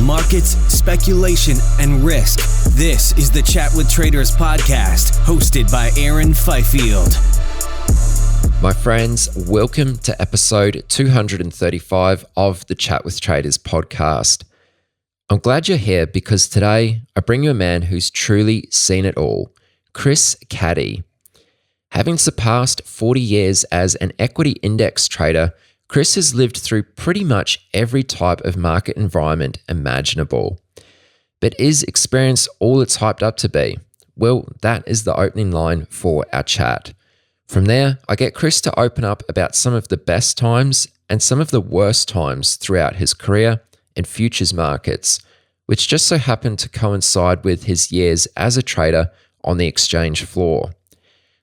markets, speculation, and risk. This is the Chat with Traders podcast, hosted by Aaron Fifield. My friends, welcome to episode 235 of the Chat with Traders podcast. I'm glad you're here because today I bring you a man who's truly seen it all, Cady. Having surpassed 40 years as an equity index trader, Chris has lived through pretty much every type of market environment imaginable. But is experience all it's hyped up to be? Well, that is the opening line for our chat. From there, I get Chris to open up about some of the best times and some of the worst times throughout his career in futures markets, which just so happened to coincide with his years as a trader on the exchange floor.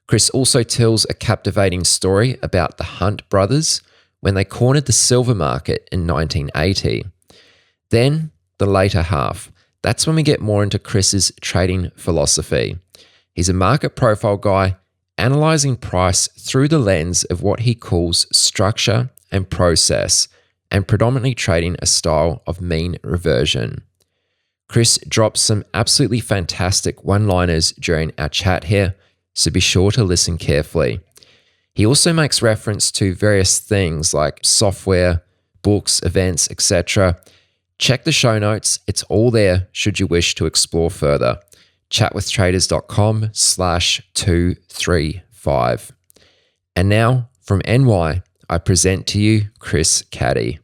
Chris also tells a captivating story about the Hunt brothers when they cornered the silver market in 1980. Then, the later half. That's when we get more into Chris's trading philosophy. He's a market profile guy analyzing price through the lens of what he calls structure and process, and predominantly trading a style of mean reversion. Chris drops some absolutely fantastic one-liners during our chat here, so be sure to listen carefully. He also makes reference to various things like software, books, events, etc. Check the show notes. It's all there should you wish to explore further. chatwithtraders.com/235. And now, from NY, I present to you Cady.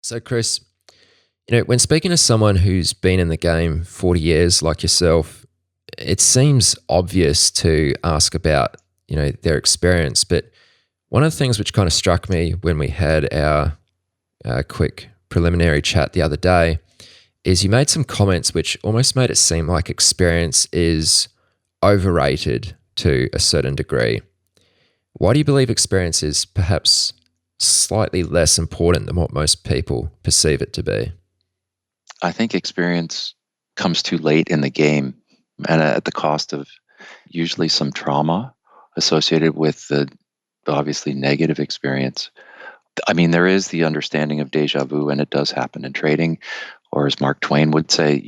So Chris, when speaking to someone who's been in the game 40 years like yourself, it seems obvious to ask about, their experience. But one of the things which kind of struck me when we had our quick preliminary chat the other day is you made some comments which almost made it seem like experience is overrated to a certain degree. Why do you believe experience is perhaps slightly less important than what most people perceive it to be? I think experience comes too late in the game and at the cost of usually some trauma associated with the obviously negative experience. I mean, there is the understanding of deja vu, and it does happen in trading, or as Mark Twain would say,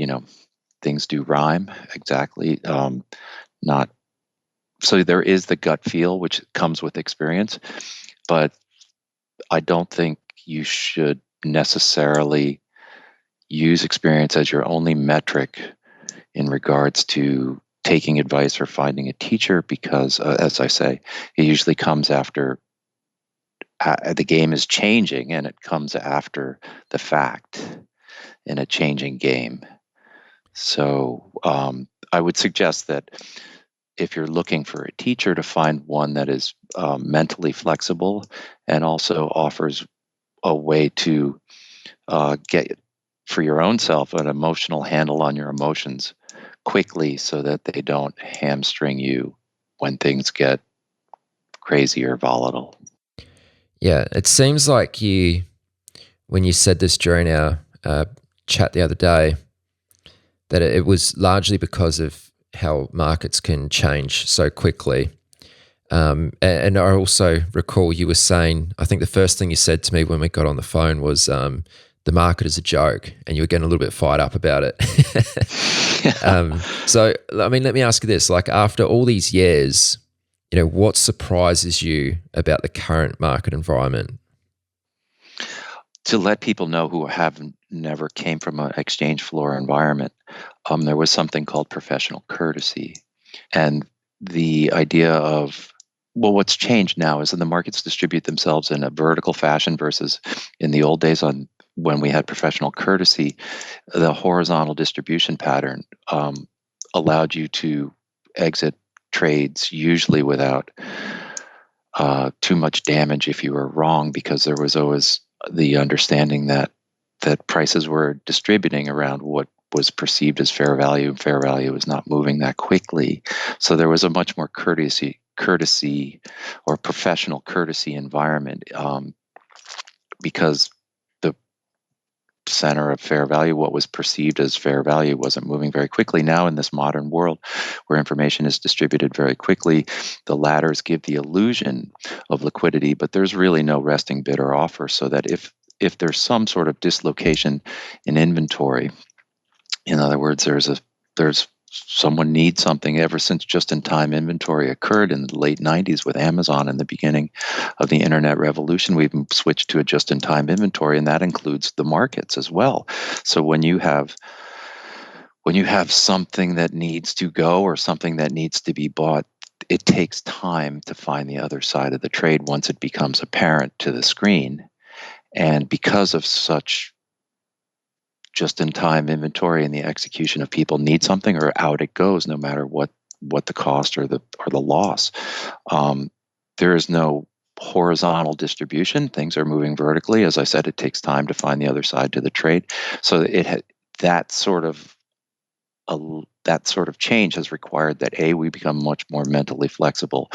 things do rhyme. Exactly. So there is the gut feel, which comes with experience, but I don't think you should necessarily use experience as your only metric in regards to taking advice or finding a teacher, because as I say, it usually comes after the game is changing, and it comes after the fact in a changing game. So I would suggest that if you're looking for a teacher, to find one that is mentally flexible and also offers a way to get for your own self an emotional handle on your emotions quickly, so that they don't hamstring you when things get crazy or volatile. Yeah, it seems like when you said this during our chat the other day, that it was largely because of how markets can change so quickly. And I also recall you were saying, I think the first thing you said to me when we got on the phone was, the market is a joke, and you were getting a little bit fired up about it. So, I mean, let me ask you this, after all these years, what surprises you about the current market environment? To let people know who never came from an exchange floor environment, there was something called professional courtesy. And the idea of, what's changed now is that the markets distribute themselves in a vertical fashion versus in the old days when we had professional courtesy. The horizontal distribution pattern allowed you to exit trades usually without too much damage if you were wrong, because there was always the understanding that prices were distributing around what was perceived as fair value, and fair value was not moving that quickly. So there was a much more courtesy or professional courtesy environment, because the center of fair value, what was perceived as fair value, wasn't moving very quickly. Now in this modern world where information is distributed very quickly, the ladders give the illusion of liquidity, but there's really no resting bid or offer, so that if if there's some sort of dislocation in inventory, in other words, there's someone needs something. Ever since just-in-time inventory occurred in the late 90s with Amazon and the beginning of the internet revolution, we've switched to a just-in-time inventory, and that includes the markets as well. So when you have something that needs to go or something that needs to be bought, it takes time to find the other side of the trade once it becomes apparent to the screen. And because of such just-in-time inventory and the execution of people need something, or out it goes, no matter what the cost or the loss. There is no horizontal distribution. Things are moving vertically. As I said, it takes time to find the other side to the trade. So that sort of change has required that A, we become much more mentally flexible.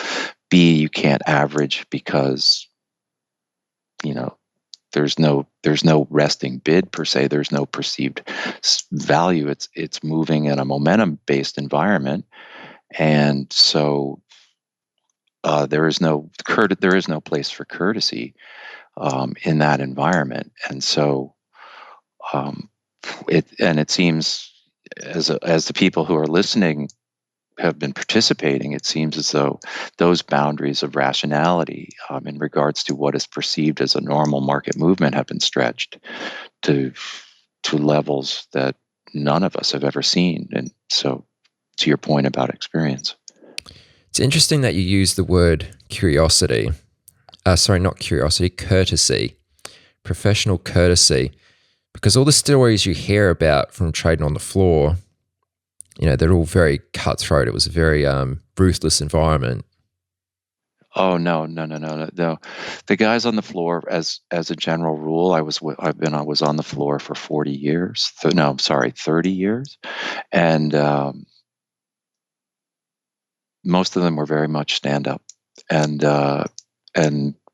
B, you can't average because there's no resting bid per se. There's no perceived value. It's moving in a momentum based environment, and so there is no place for courtesy in that environment. And so it seems, as the people who are listening have been participating, it seems as though those boundaries of rationality in regards to what is perceived as a normal market movement have been stretched to levels that none of us have ever seen. And so, to your point about experience, it's interesting that you use the word curiosity. Not curiosity, courtesy, professional courtesy, because all the stories you hear about from trading on the floor, they're all very cutthroat. It was a very ruthless environment. Oh no. The guys on the floor, as a general rule, I was on the floor for 40 years. 30 years, and most of them were very much stand up, and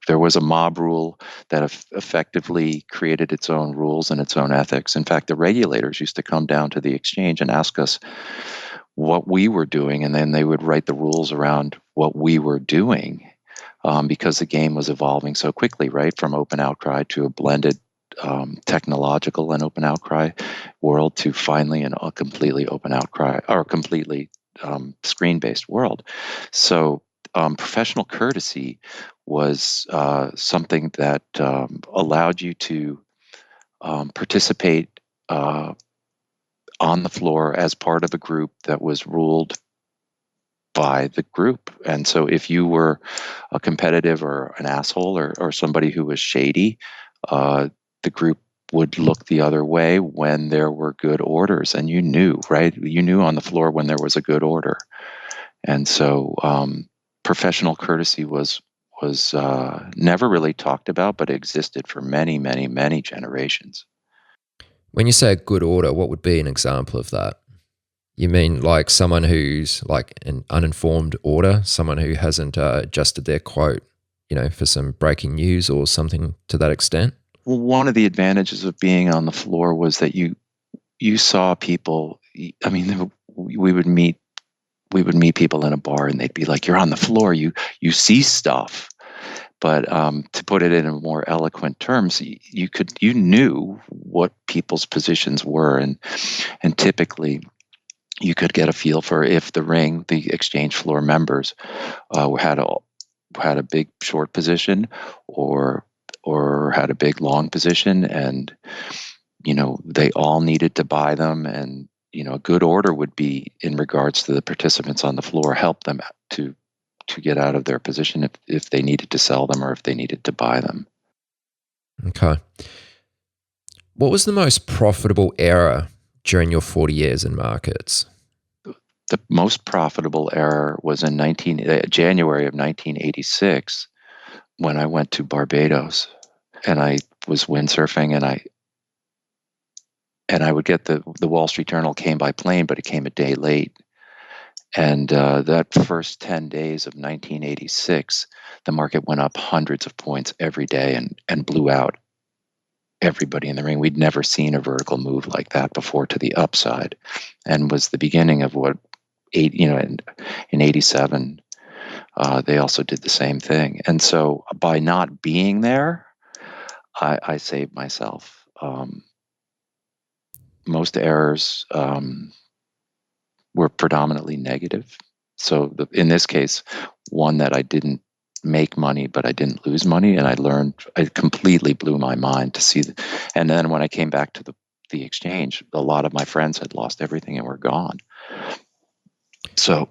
there was a mob rule that effectively created its own rules and its own ethics. In fact, the regulators used to come down to the exchange and ask us what we were doing, and then they would write the rules around what we were doing, because the game was evolving so quickly, right? From open outcry to a blended technological and open outcry world to finally a completely open outcry or completely screen-based world. So professional courtesy was something that allowed you to participate on the floor as part of a group that was ruled by the group. And so if you were a competitive or an asshole or somebody who was shady, the group would look the other way when there were good orders. And you knew, right? You knew on the floor when there was a good order. And so professional courtesy was never really talked about, but existed for many, many, many generations. When you say a good order, what would be an example of that? You mean like someone who's like an uninformed order, someone who hasn't adjusted their quote, for some breaking news or something to that extent? Well, one of the advantages of being on the floor was that you saw people. I mean, we would meet people in a bar, and they'd be like, "You're on the floor. You see stuff." But to put it in a more eloquent terms, you knew what people's positions were, and typically you could get a feel for if the exchange floor members had a big short position or had a big long position, and they all needed to buy them. And a good order would be, in regards to the participants on the floor, help them to get out of their position if they needed to sell them or if they needed to buy them. Okay. What was the most profitable era during your 40 years in markets? The most profitable era was in January of 1986, when I went to Barbados, and I was windsurfing, and I would get the Wall Street Journal came by plane, but it came a day late. And that first 10 days of 1986, the market went up hundreds of points every day and blew out everybody in the ring. We'd never seen a vertical move like that before to the upside, and was the beginning of what, in 87, they also did the same thing. And so by not being there, I saved myself. Most errors were predominantly negative. So in this case, one that I didn't make money, but I didn't lose money, and I learned. It completely blew my mind to see. And then when I came back to the exchange, a lot of my friends had lost everything and were gone. So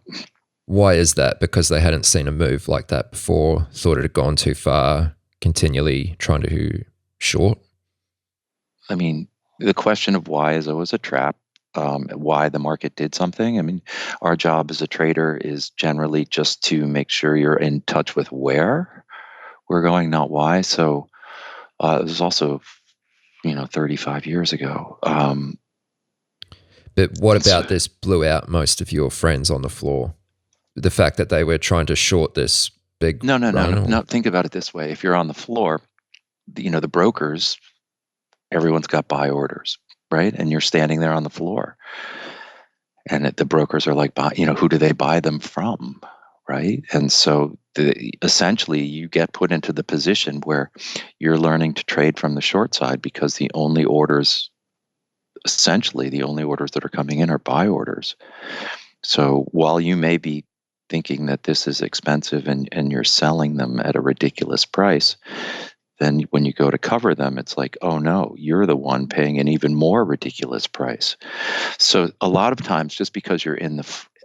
Why is that? Because they hadn't seen a move like that before, thought it had gone too far, continually trying to short? I mean, the question of why is always a trap. Why the market did something. I mean, our job as a trader is generally just to make sure you're in touch with where we're going, not why. So it was also, 35 years ago. But what So, about this blew out most of your friends on the floor? The fact that they were trying to short this big no, no, no, run? no, Or? no. Think about it this way: if you're on the floor, the brokers, everyone's got buy orders, right? And you're standing there on the floor, and the brokers are like, who do they buy them from, right? And so essentially you get put into the position where you're learning to trade from the short side, because essentially the only orders that are coming in are buy orders. So while you may be thinking that this is expensive, and you're selling them at a ridiculous price, then when you go to cover them, it's like, oh no, you're the one paying an even more ridiculous price. So a lot of times, just because you're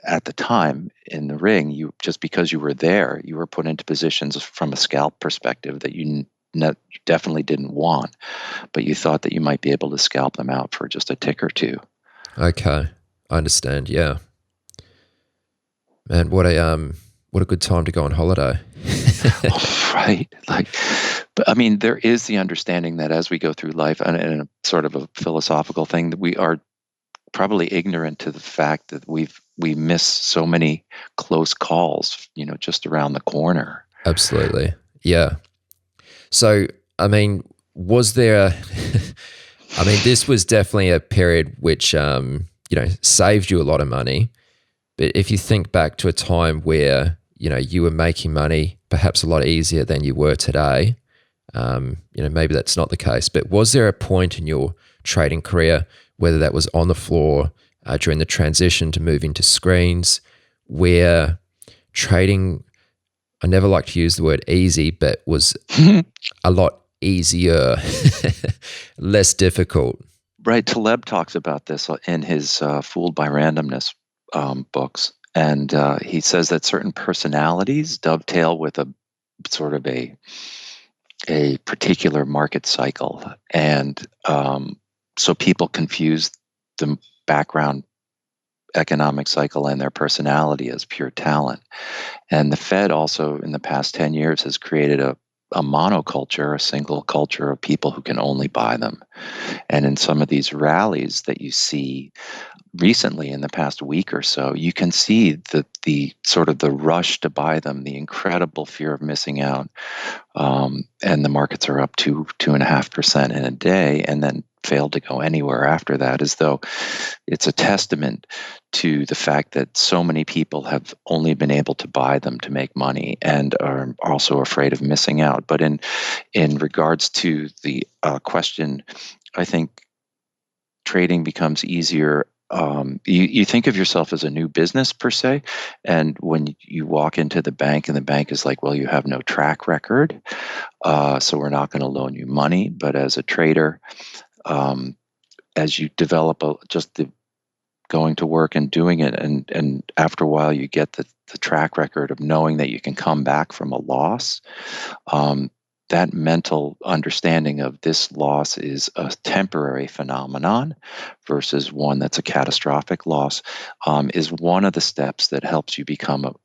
at the time in the ring, just because you were there, you were put into positions from a scalp perspective that you definitely didn't want, but you thought that you might be able to scalp them out for just a tick or two. Okay, I understand. Yeah, man, what a good time to go on holiday. Right. But I mean, there is the understanding that as we go through life, and a sort of a philosophical thing, that we are probably ignorant to the fact that we miss so many close calls, just around the corner. Absolutely. Yeah. So, I mean, was there I mean, this was definitely a period which, saved you a lot of money. But if you think back to a time where, you were making money perhaps a lot easier than you were today, maybe that's not the case. But was there a point in your trading career, whether that was on the floor during the transition to moving to screens, where trading, I never like to use the word easy, but was a lot easier, less difficult? Right. Taleb talks about this in his Fooled by Randomness books. And he says that certain personalities dovetail with a sort of a particular market cycle. And so people confuse the background economic cycle and their personality as pure talent. And the Fed also, in the past 10 years, has created a monoculture, a single culture of people who can only buy them. And in some of these rallies that you see recently in the past week or so, you can see the sort of the rush to buy them, the incredible fear of missing out. And the markets are up 2.5% in a day, and then failed to go anywhere after that, as though it's a testament to the fact that so many people have only been able to buy them to make money, and are also afraid of missing out. But in regards to the question, I think trading becomes easier. You think of yourself as a new business per se, and when you walk into the bank, and the bank is like, well, you have no track record, so we're not going to loan you money. But as a trader, as you develop just the going to work and doing it, and after a while you get the track record of knowing that you can come back from a loss. That mental understanding of this loss is a temporary phenomenon versus one that's a catastrophic loss, is one of the steps that helps you become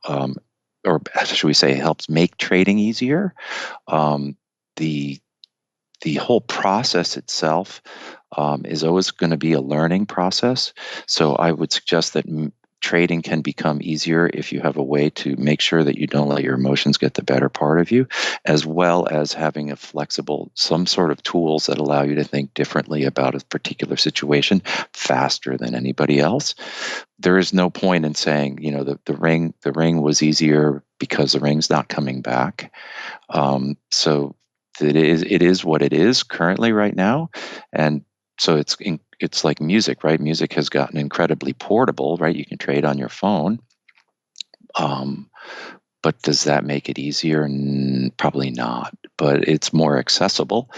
or should we say, helps make trading easier. The the whole process itself is always going to be a learning process. So I would suggest that trading can become easier if you have a way to make sure that you don't let your emotions get the better part of you, as well as having a flexible, some sort of tools that allow you to think differently about a particular situation faster than anybody else. There is no point in saying, the ring was easier because the ring's not coming back. So it is what it is currently right now, and so it's like music, right? Music has gotten incredibly portable, right? You can trade on your phone. Um, but does that make it easier? Probably not. But it's more accessible,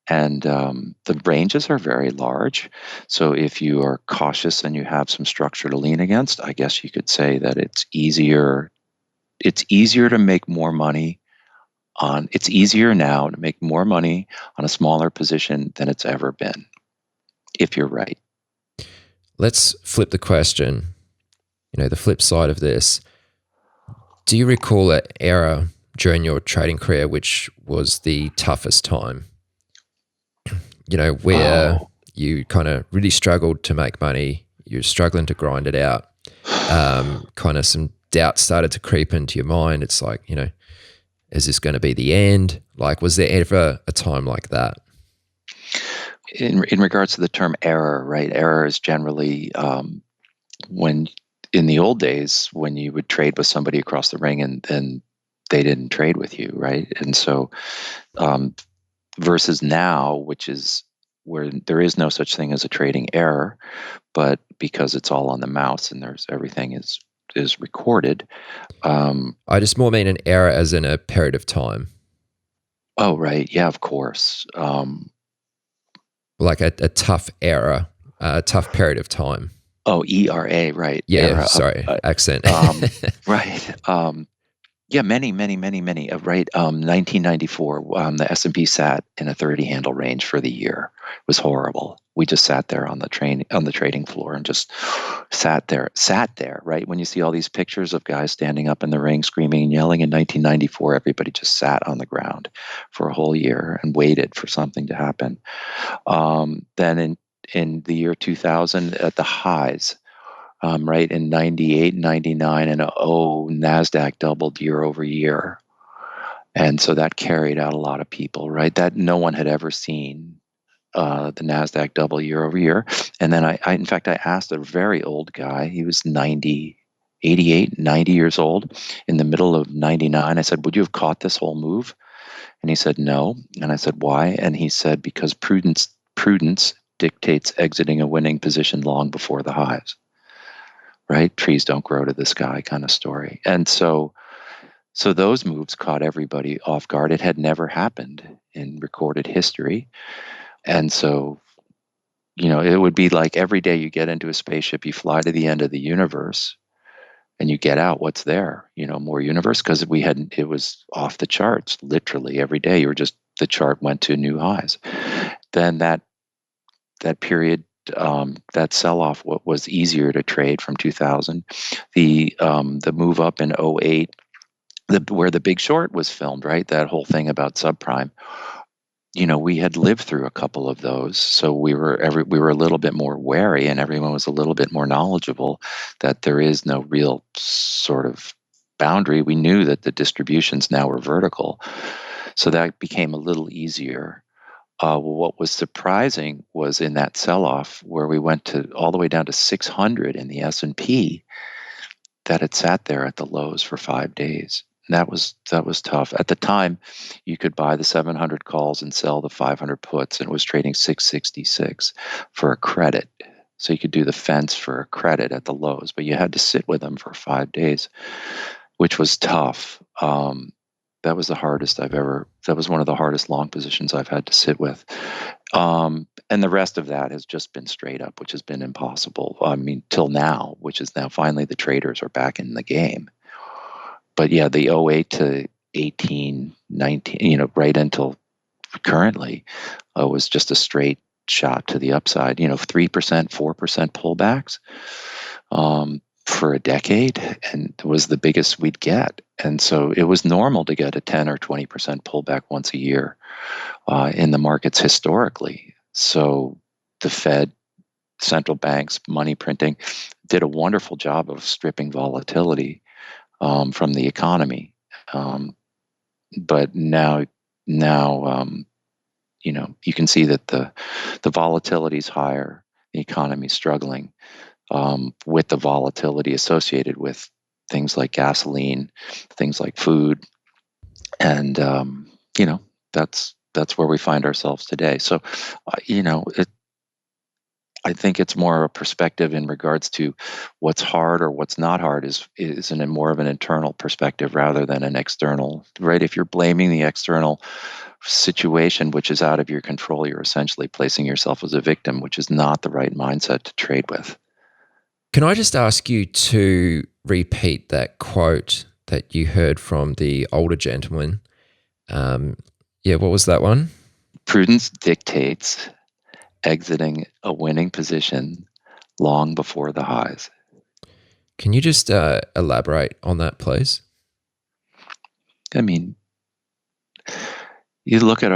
and the ranges are very large. So if you are cautious and you have some structure to lean against, I guess you could say that it's easier. It's easier to make more money on. It's easier now to make more money on a smaller position than it's ever been, if you're right. Let's flip the question. The flip side of this. Do you recall an era during your trading career which was the toughest time? Where you kind of really struggled to make money, you're struggling to grind it out. Kind of some doubt started to creep into your mind. It's like, is this going to be the end? Like, was there ever a time like that? In regards to the term error, right? Error is generally when in the old days when you would trade with somebody across the ring and they didn't trade with you, right? And so versus now, which is where there is no such thing as a trading error, but because it's all on the mouse and there's everything is recorded. I just more mean an error as in a period of time. Oh, right. Yeah, of course. Like a tough error, a tough period of time. Oh, ERA, right. Yeah, era, sorry, accent. Right. Yeah, many, right. 1994, the S&P sat in a 30 handle range for the year. It was horrible. We just sat there on the trading floor and just sat there, right? When you see all these pictures of guys standing up in the ring, screaming and yelling in 1994, everybody just sat on the ground for a whole year and waited for something to happen. Then in the year 2000, at the highs, right, in 98, 99, and NASDAQ doubled year over year. And so that carried out a lot of people, right? That no one had ever seen the NASDAQ double year over year. And then in fact, I asked a very old guy, he was 90, 88, 90 years old, in the middle of 99. I said, would you have caught this whole move? And he said, no. And I said, why? And he said, because prudence dictates exiting a winning position long before the highs. Right? Trees don't grow to the sky kind of story. And so those moves caught everybody off guard. It had never happened in recorded history. And so, it would be like every day you get into a spaceship, you fly to the end of the universe and you get out, what's there? More universe, because it was off the charts literally every day. The chart went to new highs. Then that period, that sell-off was easier to trade from 2000. The move up in 08, where The Big Short was filmed, right? That whole thing about subprime. We had lived through a couple of those, so we were a little bit more wary, and everyone was a little bit more knowledgeable that there is no real sort of boundary. We knew that the distributions now were vertical, so that became a little easier. What was surprising was in that sell-off where we went to all the way down to 600 in the S&P, that it sat there at the lows for 5 days. And that was tough. At the time, you could buy the 700 calls and sell the 500 puts, and it was trading 666 for a credit. So you could do the fence for a credit at the lows, but you had to sit with them for 5 days, which was tough. That was that was one of the hardest long positions I've had to sit with. And the rest of that has just been straight up, which has been impossible. I mean, till now, which is now finally the traders are back in the game. But yeah, the 08 to 18, 19, right until currently was just a straight shot to the upside, 3%, 4% pullbacks. For a decade, and it was the biggest we'd get. And so it was normal to get a 10 or 20% pullback once a year in the markets historically. So the Fed, central banks, money printing did a wonderful job of stripping volatility from the economy. But now you can see that the volatility is higher, the economy is struggling. With the volatility associated with things like gasoline, things like food, and that's that's where we find ourselves today. So, I think it's more a perspective in regards to what's hard or what's not hard is more of an internal perspective rather than an external, right? If you're blaming the external situation, which is out of your control, you're essentially placing yourself as a victim, which is not the right mindset to trade with. Can I just ask you to repeat that quote that you heard from the older gentleman? What was that one? Prudence dictates exiting a winning position long before the highs. Can you just elaborate on that, please? I mean, you look at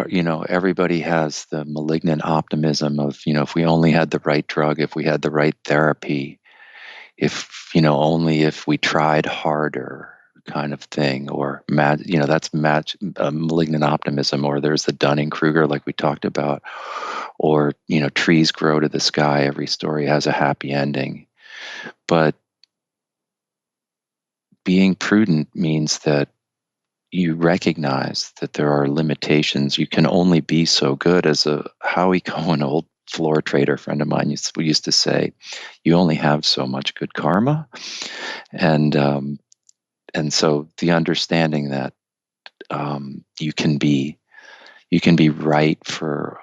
everybody has the malignant optimism of, if we only had the right drug, if we had the right therapy, only if we tried harder kind of thing, or that's malignant optimism. Or there's the Dunning-Kruger, like we talked about, or trees grow to the sky, every story has a happy ending. But being prudent means that you recognize that there are limitations. You can only be so good. As a Howie Cohen, old floor trader friend of mine, used to say, you only have so much good karma. And so the understanding that you can be right for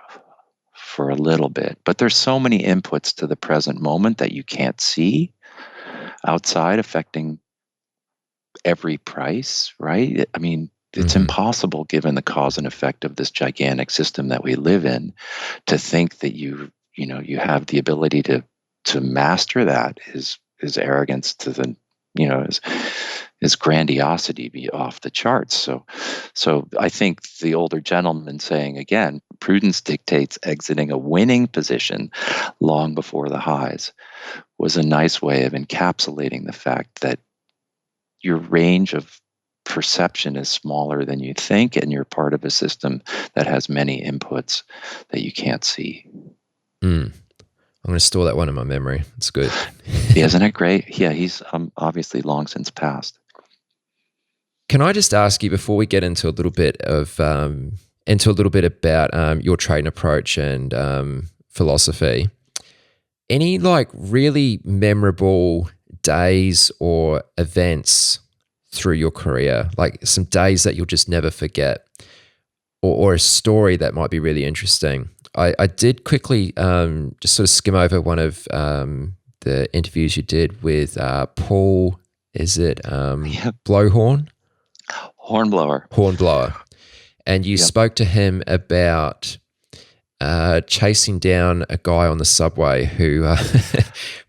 a little bit, but there's so many inputs to the present moment that you can't see outside affecting every price, right? I mean, it's impossible, given the cause and effect of this gigantic system that we live in, to think that you have the ability to master that. Is arrogance to the is grandiosity be off the charts. So I think the older gentleman saying, again, prudence dictates exiting a winning position long before the highs, was a nice way of encapsulating the fact that your range of perception is smaller than you think, and you're part of a system that has many inputs that you can't see. I'm going to store that one in my memory. It's good. Yeah, isn't it great? Yeah, he's obviously long since passed. Can I just ask you, before we get into a little bit about your trading approach and philosophy, any like really memorable days or events through your career, like some days that you'll just never forget, or a story that might be really interesting? I did quickly just sort of skim over one of the interviews you did with Paul, is it Blowhorn? Hornblower. And you spoke to him about chasing down a guy on the subway who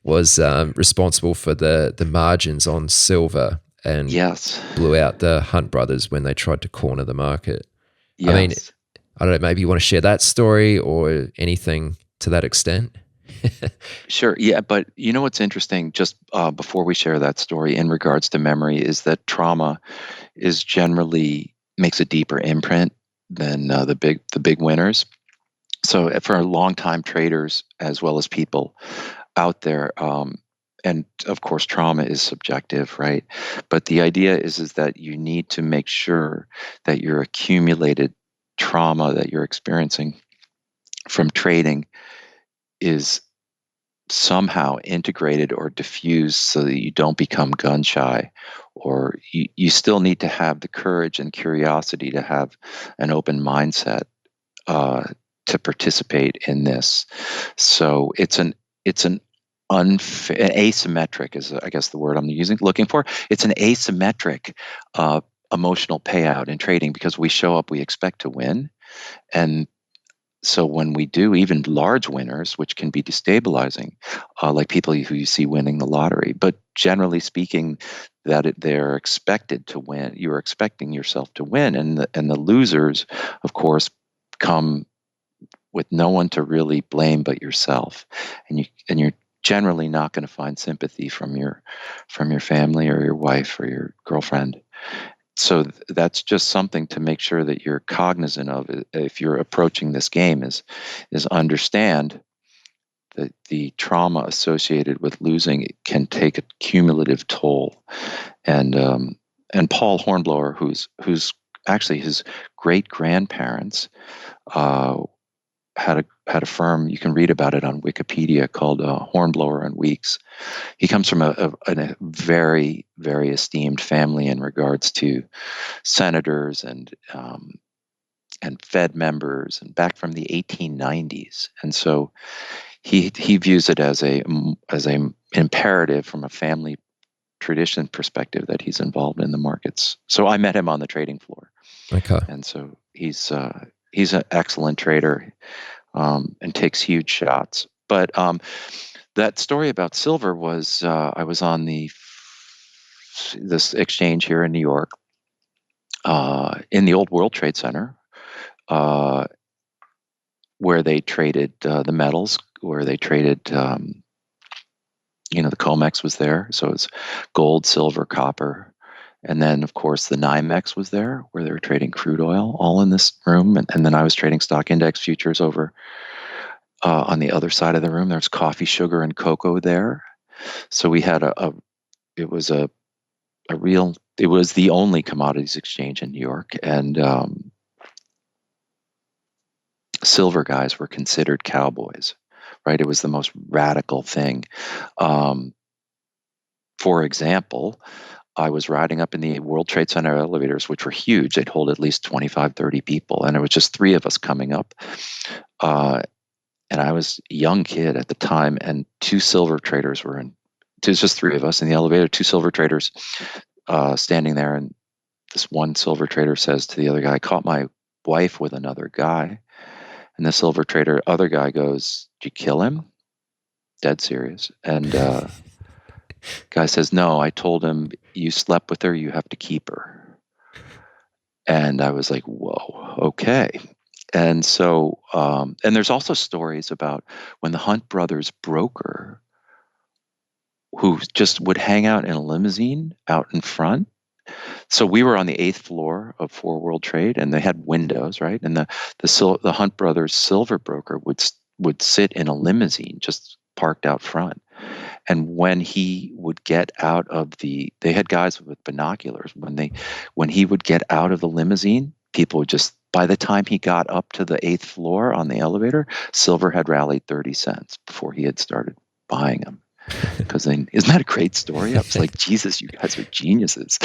was responsible for the margins on silver and blew out the Hunt brothers when they tried to corner the market. Yes. I mean, I don't know, maybe you want to share that story or anything to that extent? Sure. Yeah. But you know what's interesting, just before we share that story in regards to memory, is that trauma is generally makes a deeper imprint than the big winners. So for long-time traders, as well as people out there, and of course trauma is subjective, right? But the idea is that you need to make sure that your accumulated trauma that you're experiencing from trading is somehow integrated or diffused, so that you don't become gun shy, or you still need to have the courage and curiosity to have an open mindset to participate in this. So it's an asymmetric is, I guess, the word I'm looking for. It's an asymmetric emotional payout in trading, because we show up, we expect to win, and so when we do, even large winners, which can be destabilizing, like people who you see winning the lottery, but generally speaking, they're expected to win. You're expecting yourself to win, and the losers, of course, come with no one to really blame but yourself, and you're generally not going to find sympathy from your family or your wife or your girlfriend. So that's just something to make sure that you're cognizant of if you're approaching this game, is understand that the trauma associated with losing can take a cumulative toll. And Paul Hornblower, who's actually his great grandparents had a firm. You can read about it on Wikipedia, called Hornblower and Weeks. He comes from a very, very esteemed family in regards to senators and Fed members, and back from the 1890s. And so he views it as a imperative from a family tradition perspective that he's involved in the markets. So I met him on the trading floor, Okay. and so he's an excellent trader, and takes huge shots. But that story about silver was, I was on this exchange here in New York, in the old World Trade Center, uh, where they traded the metals, where they traded, the COMEX was there. So it's gold, silver, copper. And then, of course, the NYMEX was there, where they were trading crude oil, all in this room. And then I was trading stock index futures over on the other side of the room. There's coffee, sugar, and cocoa there. So we had it was it was the only commodities exchange in New York. And silver guys were considered cowboys, right? It was the most radical thing. For example, I was riding up in the World Trade Center elevators, which were huge. They'd hold at least 25, 30 people. And it was just three of us coming up. And I was a young kid at the time, and two silver traders were in. It was just three of us in the elevator, two silver traders standing there. And this one silver trader says to the other guy, "I caught my wife with another guy." And the other guy goes, "Did you kill him?" Dead serious. And guy says, "No, I told him, you slept with her, you have to keep her." And I was like, whoa, okay. And so, and there's also stories about when the Hunt brothers broker, who just would hang out in a limousine out in front. So we were on the 8th floor of 4 World Trade, and they had windows, right? And the Hunt brothers silver broker would sit in a limousine just parked out front. And when he would get out of they had guys with binoculars. When he would get out of the limousine, people would just, by the time he got up to the 8th floor on the elevator, silver had rallied 30 cents before he had started buying them. Because isn't that a great story? I was like, Jesus, you guys are geniuses.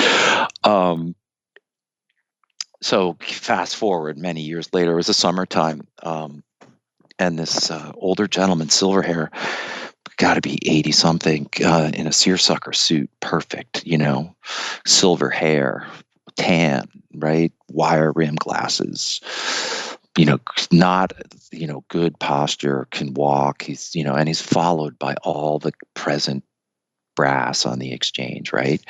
So fast forward many years later, it was the summertime, and this older gentleman, silver hair, got to be 80 something, in a seersucker suit, perfect, silver hair, tan, right, wire rim glasses, not, good posture, can walk. He's, and he's followed by all the present brass on the exchange, right?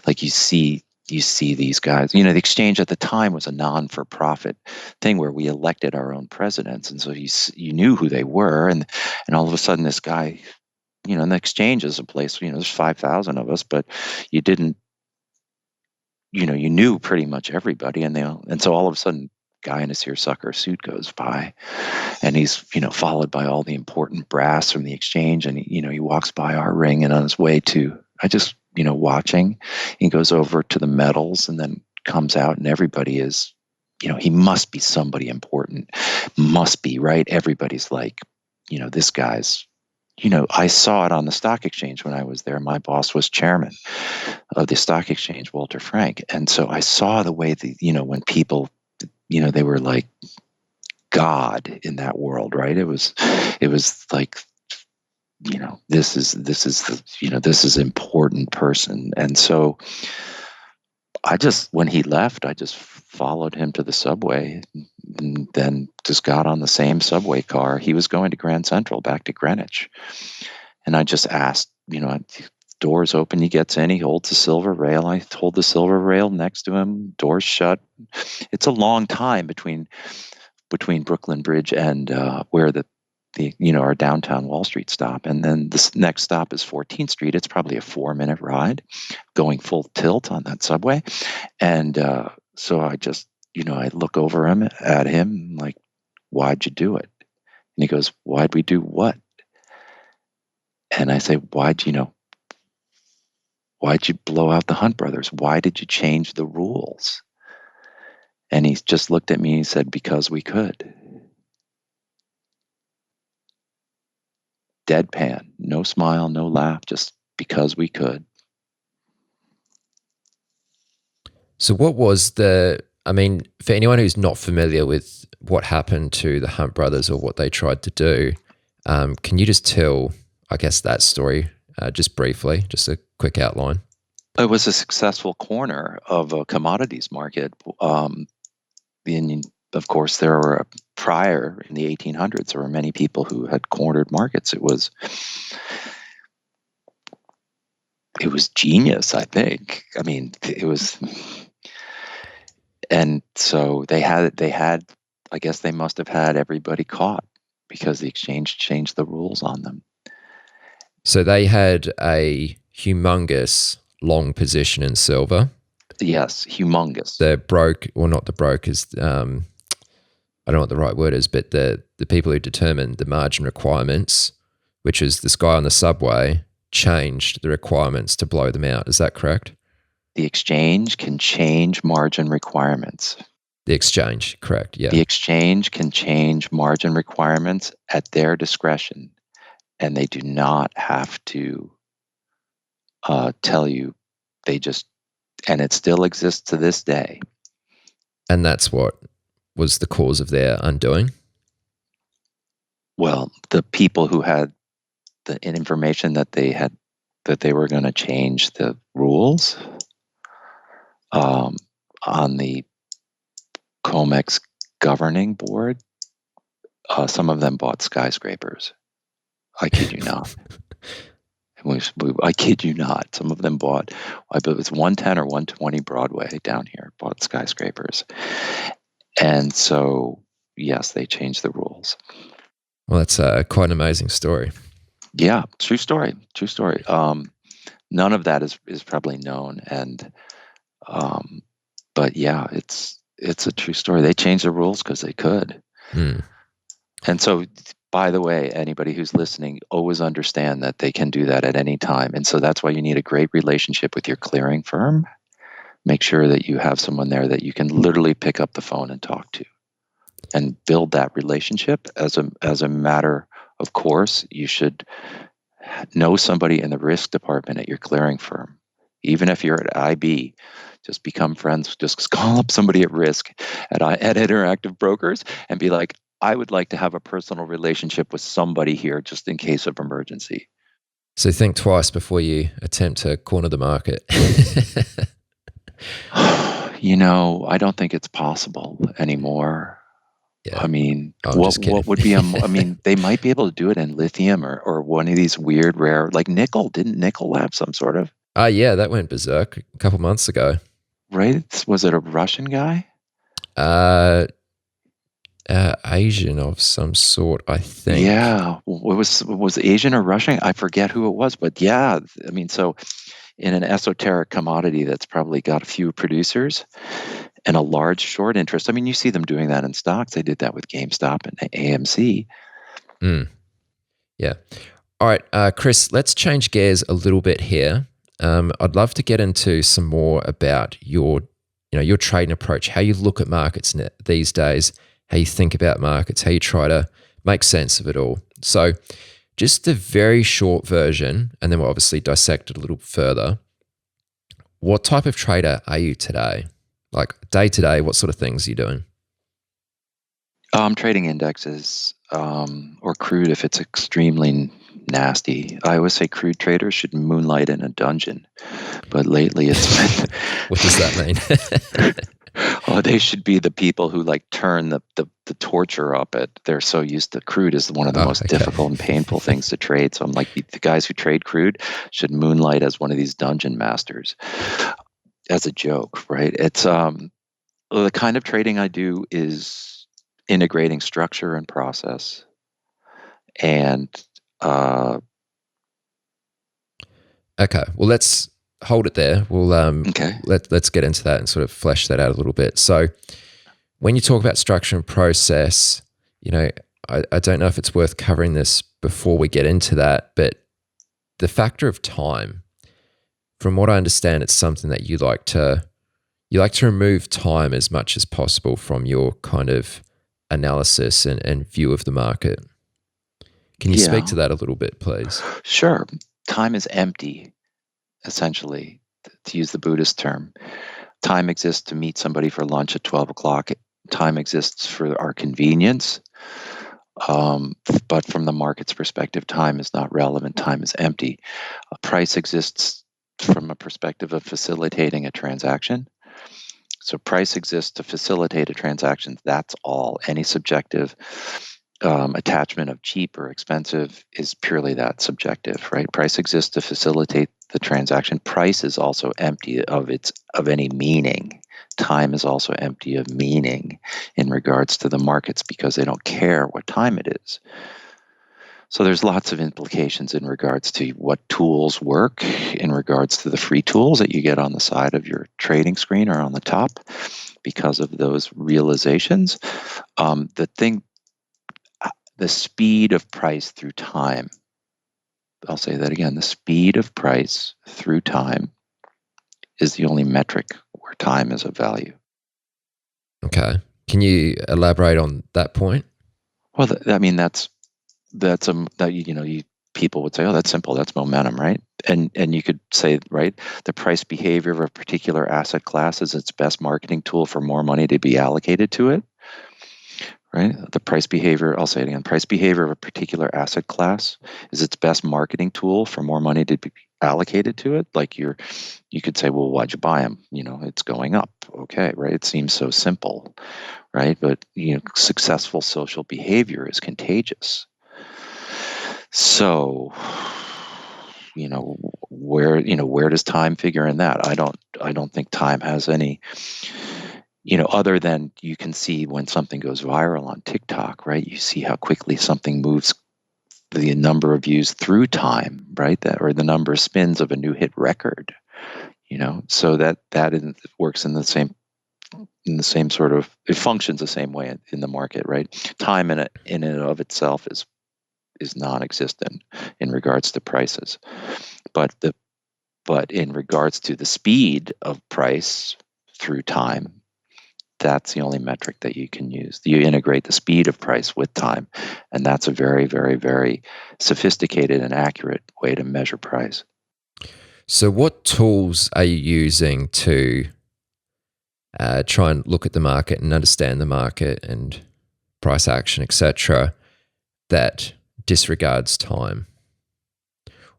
Like you see these guys. The exchange at the time was a non-for-profit thing where we elected our own presidents, and so you knew who they were, and all of a sudden this guy, and the exchange is a place, there's 5,000 of us, but you didn't, you knew pretty much everybody, and so all of a sudden, guy in a seersucker suit goes by, and he's, followed by all the important brass from the exchange, and he walks by our ring, and on his way to, I just, watching, he goes over to the metals, and then comes out, and everybody is, he must be somebody important, must be, right? Everybody's like, this guy's, I saw it on the stock exchange when I was there. My boss was chairman of the stock exchange, Walter Frank. And so I saw the way that, when people, they were like God in that world, right? It was like, this is the, this is important person. And so when he left, I just followed him to the subway, and then just got on the same subway car. He was going to Grand Central, back to Greenwich. And I just asked, doors open, he gets in, he holds the silver rail. I hold the silver rail next to him, doors shut. It's a long time between Brooklyn Bridge and where our downtown Wall Street stop. And then this next stop is 14th Street. It's probably a 4-minute ride going full tilt on that subway. And so I just, I look over at him like, "Why'd you do it?" And he goes, "Why'd we do what?" And I say, why'd you blow out the Hunt brothers? Why did you change the rules? And he just looked at me and he said, because we could. Deadpan, no smile, no laugh, just because we could. So what was for anyone who's not familiar with what happened to the Hunt brothers or what they tried to do, can you just tell, I guess, that story just briefly, just a quick outline? It was a successful corner of a commodities market. Of course, there were prior in the 1800s, there were many people who had cornered markets. It was genius, I think. I mean, it was, and so they had. I guess they must have had everybody caught because the exchange changed the rules on them. So they had a humongous long position in silver. Yes, humongous. The broke, or not the brokers, I don't know what the right word is, but the people who determined the margin requirements, which is this guy on the subway, changed the requirements to blow them out. Is that correct? The exchange can change margin requirements. The exchange, correct, yeah. The exchange can change margin requirements at their discretion, and they do not have to tell you. And it still exists to this day. And that's what was the cause of their undoing? Well, the people who had the information that they were going to change the rules on the COMEX governing board, some of them bought skyscrapers. I kid you not. I kid you not. Some of them bought, I believe it's 110 or 120 Broadway down here, bought skyscrapers. And so, yes, they changed the rules. Well, that's quite an amazing story. Yeah, true story. True story. None of that is probably known, and but yeah, it's a true story. They changed the rules because they could. And so, by the way, anybody who's listening, always understand that they can do that at any time. And so that's why you need a great relationship with your clearing firm. Make sure that you have someone there that you can literally pick up the phone and talk to, and build that relationship. As a matter of course, you should know somebody in the risk department at your clearing firm. Even if you're at IB, just become friends. Just call up somebody at risk at Interactive Brokers and be like, I would like to have a personal relationship with somebody here just in case of emergency. So think twice before you attempt to corner the market. I don't think it's possible anymore. Yeah. I mean, what would be they might be able to do it in lithium or one of these weird rare, like nickel. Didn't nickel have some sort of? Yeah, that went berserk a couple months ago. Right? Was it a Russian guy? Asian of some sort, I think. Yeah. Was Asian or Russian? I forget who it was, but yeah. I mean, so in an esoteric commodity that's probably got a few producers and a large short interest. I mean, you see them doing that in stocks. They did that with GameStop and AMC. Yeah. All right, Chris, let's change gears a little bit here. I'd love to get into some more about your trading approach, how you look at markets these days, how you think about markets, how you try to make sense of it all. So just a very short version, and then we'll obviously dissect it a little further. What type of trader are you today? Like day to day, what sort of things are you doing? I'm trading indexes or crude if it's extremely nasty. I always say crude traders should moonlight in a dungeon, but lately it's been... What does that mean? Oh, they should be the people who like turn the torture up. They're so used to crude is one of the most difficult and painful things to trade. So I'm like, the guys who trade crude should moonlight as one of these dungeon masters. As a joke, right? It's the kind of trading I do is integrating structure and process, and okay. Well, let's hold it there. We'll let's get into that and sort of flesh that out a little bit. So, when you talk about structure and process, I don't know if it's worth covering this before we get into that, but the factor of time. From what I understand, it's something that you like to You like to remove time as much as possible from your kind of analysis and view of the market. Can you speak Yeah, to that a little bit, please? sure. Time is empty, essentially, to use the Buddhist term. Time exists to meet somebody for lunch at 12 o'clock. Time exists for our convenience. But from the market's perspective, time is not relevant. Time is empty. A price exists from a perspective of facilitating a transaction. So price exists to facilitate a transaction. That's all. Any subjective attachment of cheap or expensive is purely that, subjective, right? Price exists to facilitate the transaction. Price is also empty of any meaning. Time is also empty of meaning in regards to the markets because they don't care what time it is. So there's lots of implications in regards to what tools work, in regards to the free tools that you get on the side of your trading screen or on the top because of those realizations. The speed of price through time. I'll say that again. The speed of price through time is the only metric where time is of value. Okay. Can you elaborate on that point? Well, that's people would say, oh, that's simple. That's momentum, right? And you could say, right, the price behavior of a particular asset class is its best marketing tool for more money to be allocated to it. Right? The price behavior, I'll say it again, price behavior of a particular asset class is its best marketing tool for more money to be allocated to it. Like you could say, well, why'd you buy them? It's going up. Okay, right? It seems so simple, right? But, successful social behavior is contagious. So, where does time figure in that? I don't think time has any, other than you can see when something goes viral on TikTok, right? You see how quickly something moves, the number of views through time, right? Or the number of spins of a new hit record, so that works in the same sort of, it functions the same way in the market, right? Time in and of itself is non-existent in regards to prices, but in regards to the speed of price through time, that's the only metric that you can use. You integrate the speed of price with time, and that's a very, very, very sophisticated and accurate way to measure price. So, what tools are you using to try and look at the market and understand the market and price action, etc., that disregards time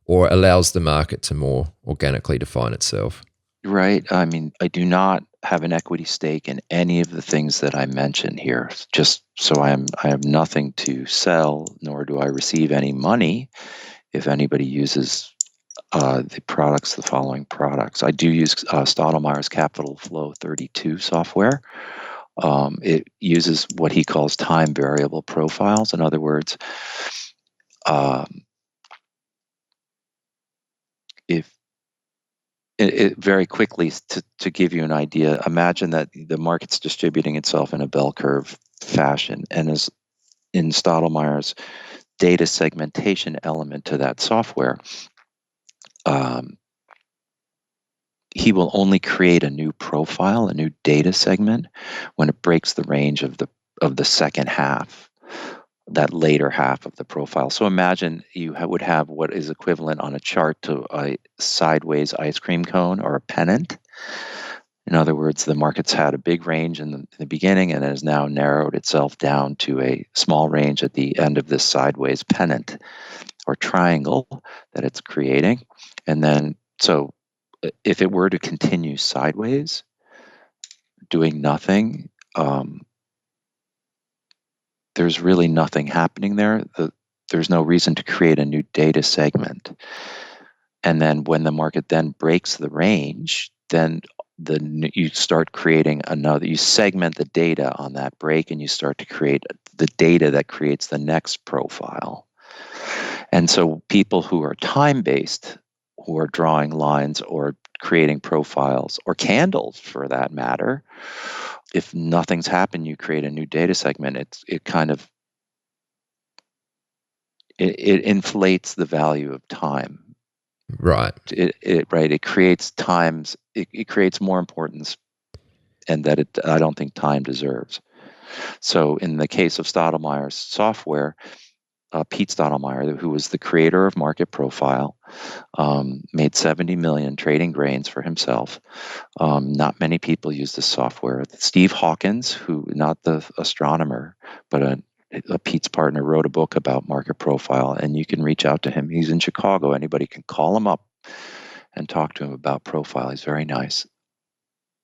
or allows the market to more organically define itself? Right. I mean, I do not have an equity stake in any of the things that I mentioned here. Just so I have nothing to sell, nor do I receive any money if anybody uses the following products. I do use Stottlemyre's Capital Flow 32 software. It uses what he calls time variable profiles. In other words, if it very quickly, to give you an idea, imagine that the market's distributing itself in a bell curve fashion, and as in Stottlemyre's data segmentation element to that software, he will only create a new profile, a new data segment, when it breaks the range of the second half, that later half of the profile. So imagine you would have what is equivalent on a chart to a sideways ice cream cone or a pennant. In other words, the market's had a big range in the beginning and has now narrowed itself down to a small range at the end of this sideways pennant or triangle that it's creating. And then, so if it were to continue sideways, doing nothing, there's really nothing happening there. There's no reason to create a new data segment. And then when the market then breaks the range, then you start creating another, you segment the data on that break, and you start to create the data that creates the next profile. And so people who are time-based, who are drawing lines or creating profiles or candles for that matter, if nothing's happened, you create a new data segment, it inflates the value of time. Right. It creates times, it creates more importance and that I don't think time deserves. So in the case of Stottlemyre's software, Pete Stottlemyre, who was the creator of Market Profile, made 70 million trading grains for himself. Not many people use this software. Steve Hawkins, who not the astronomer, but a Pete's partner, wrote a book about Market Profile, and you can reach out to him. He's in Chicago. Anybody can call him up and talk to him about Profile. He's very nice.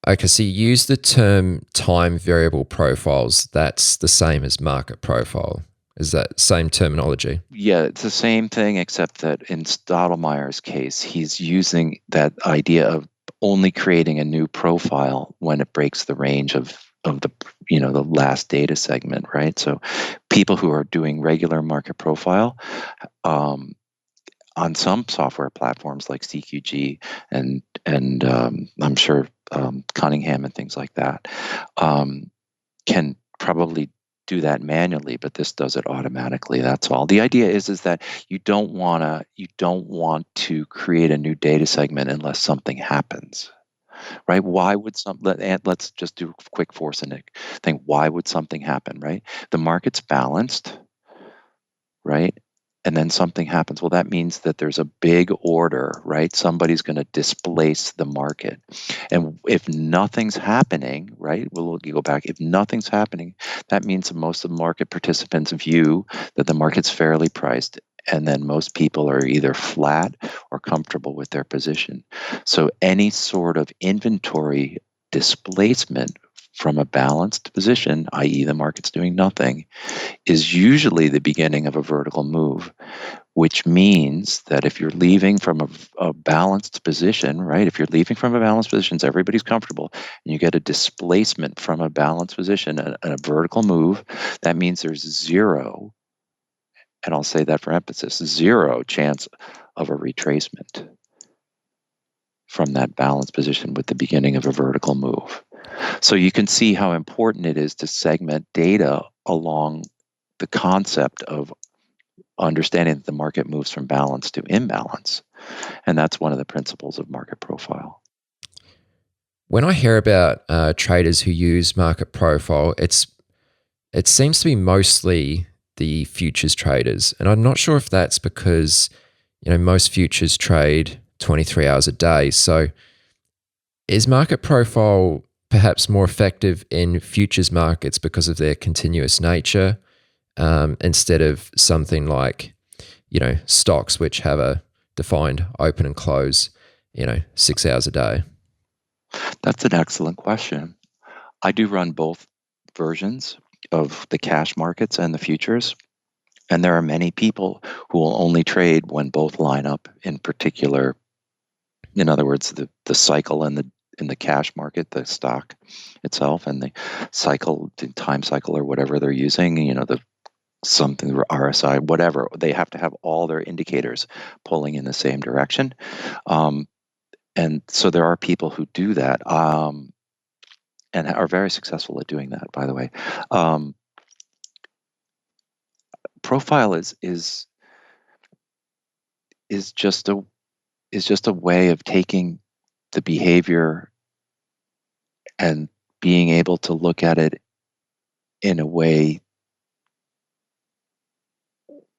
Okay, so you use the term time variable profiles. That's the same as market profile. Is that same terminology? Yeah, it's the same thing, except that in Stottlemyre's case, he's using that idea of only creating a new profile when it breaks the range of the the last data segment, right? So people who are doing regular market profile on some software platforms like CQG and I'm sure Cunningham and things like that can probably do that manually, but this does it automatically. That's all. The idea is that you don't want to create a new data segment unless something happens, right? Why would let's just do a quick force and thing. Why would something happen, right? The market's balanced, right? And then something happens. Well, that means that there's a big order, right? Somebody's going to displace the market. And if nothing's happening, right? We'll go back. If nothing's happening, that means that most of the market participants view that the market's fairly priced. And then most people are either flat or comfortable with their position. So any sort of inventory displacement from a balanced position, i.e., the market's doing nothing, is usually the beginning of a vertical move, which means that if you're leaving from a balanced position, right? If you're leaving from a balanced position, so everybody's comfortable, and you get a displacement from a balanced position and a vertical move, that means there's zero, and I'll say that for emphasis, zero chance of a retracement from that balanced position with the beginning of a vertical move. So you can see how important it is to segment data along the concept of understanding that the market moves from balance to imbalance. And that's one of the principles of market profile. When I hear about traders who use market profile, it seems to be mostly the futures traders. And I'm not sure if that's because, most futures trade 23 hours a day. So is market profile perhaps more effective in futures markets because of their continuous nature, instead of something like, stocks which have a defined open and close, 6 hours a day? That's an excellent question. I do run both versions of the cash markets and the futures. And there are many people who will only trade when both line up in particular. In other words, the cycle in the cash market, the stock itself, and the cycle, the time cycle or whatever they're using, the something RSI, whatever, they have to have all their indicators pulling in the same direction. And so there are people who do that and are very successful at doing that, by the way. Profile is just a way of taking the behavior and being able to look at it in a way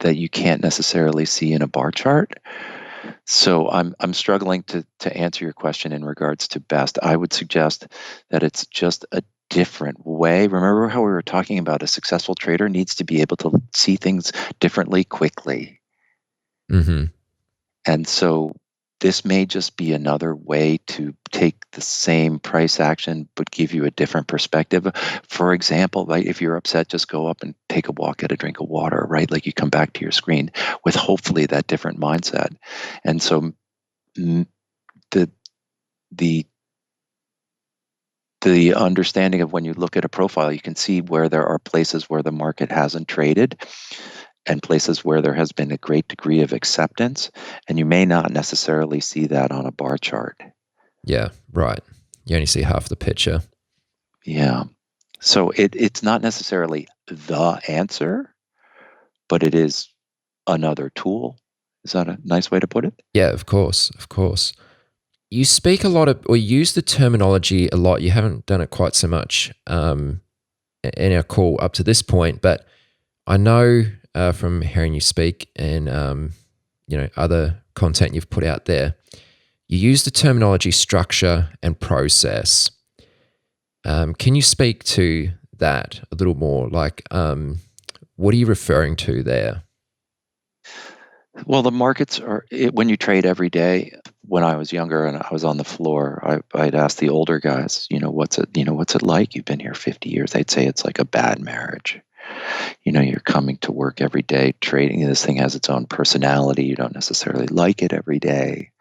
that you can't necessarily see in a bar chart. So I'm struggling to answer your question in regards to best. I would suggest that it's just a different way. Remember how we were talking about a successful trader needs to be able to see things differently quickly. Mm-hmm. And so this may just be another way to take the same price action but give you a different perspective. For example, right, if you're upset, just go up and take a walk, get a drink of water, right? Like you come back to your screen with hopefully that different mindset. And so the understanding of when you look at a profile, you can see where there are places where the market hasn't traded and places where there has been a great degree of acceptance, and you may not necessarily see that on a bar chart. Yeah, right. You only see half the picture. Yeah. So it's not necessarily the answer, but it is another tool. Is that a nice way to put it? Yeah, of course, of course. you speak a lot of, or use the terminology a lot. You haven't done it quite so much in our call up to this point, but I know from hearing you speak and other content you've put out there, you use the terminology structure and process. Can you speak to that a little more? Like, what are you referring to there? Well, the markets are when you trade every day. When I was younger and I was on the floor, I'd ask the older guys, what's it like? You've been here 50 years. They'd say it's like a bad marriage. You're coming to work every day trading. This thing has its own personality. You don't necessarily like it every day.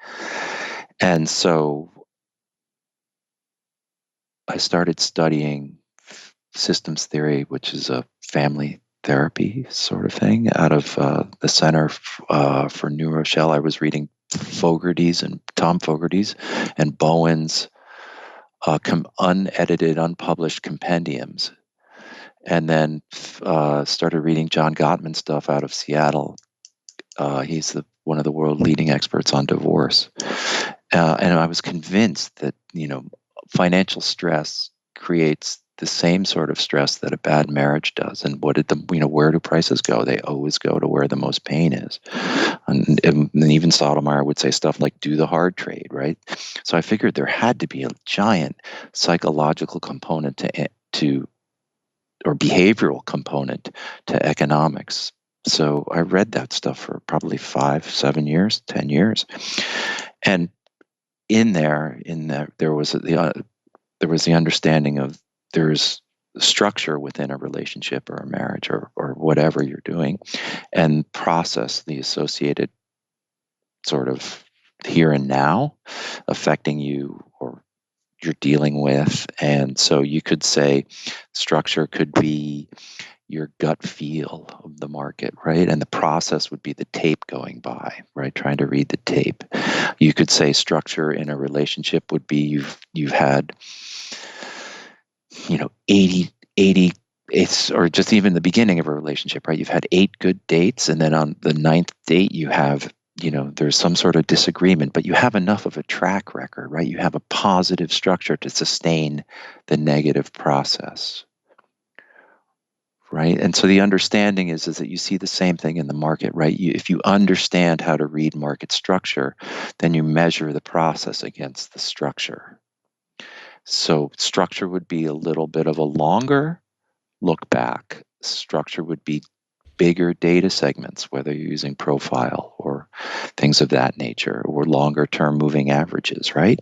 And so I started studying systems theory, which is a family therapy sort of thing, out of the Center for New Rochelle. I was reading Tom Fogarty's and Bowen's unedited, unpublished compendiums, and then started reading John Gottman stuff out of Seattle. He's one of the world leading experts on divorce, and I was convinced that financial stress creates the same sort of stress that a bad marriage does. And where do prices go? They always go to where the most pain is. And even Sotomayor would say stuff like, do the hard trade, right? So I figured there had to be a giant psychological component to or behavioral component to economics. So I read that stuff for probably 5, 7 years, 10 years. And in there was the understanding of there's structure within a relationship or a marriage or whatever you're doing, and process, the associated sort of here and now affecting you or you're dealing with. And so you could say structure could be your gut feel of the market, right? And the process would be the tape going by, right? Trying to read the tape. You could say structure in a relationship would be you've had 80 it's, or just even the beginning of a relationship, right? You've had 8 good dates, and then on the 9th date you have there's some sort of disagreement, but you have enough of a track record, right? You have a positive structure to sustain the negative process, right? And so the understanding is that you see the same thing in the market, right? If you understand how to read market structure, then you measure the process against the structure. So structure would be a little bit of a longer look back. Structure would be bigger data segments, whether you're using profile or things of that nature, or longer term moving averages, right?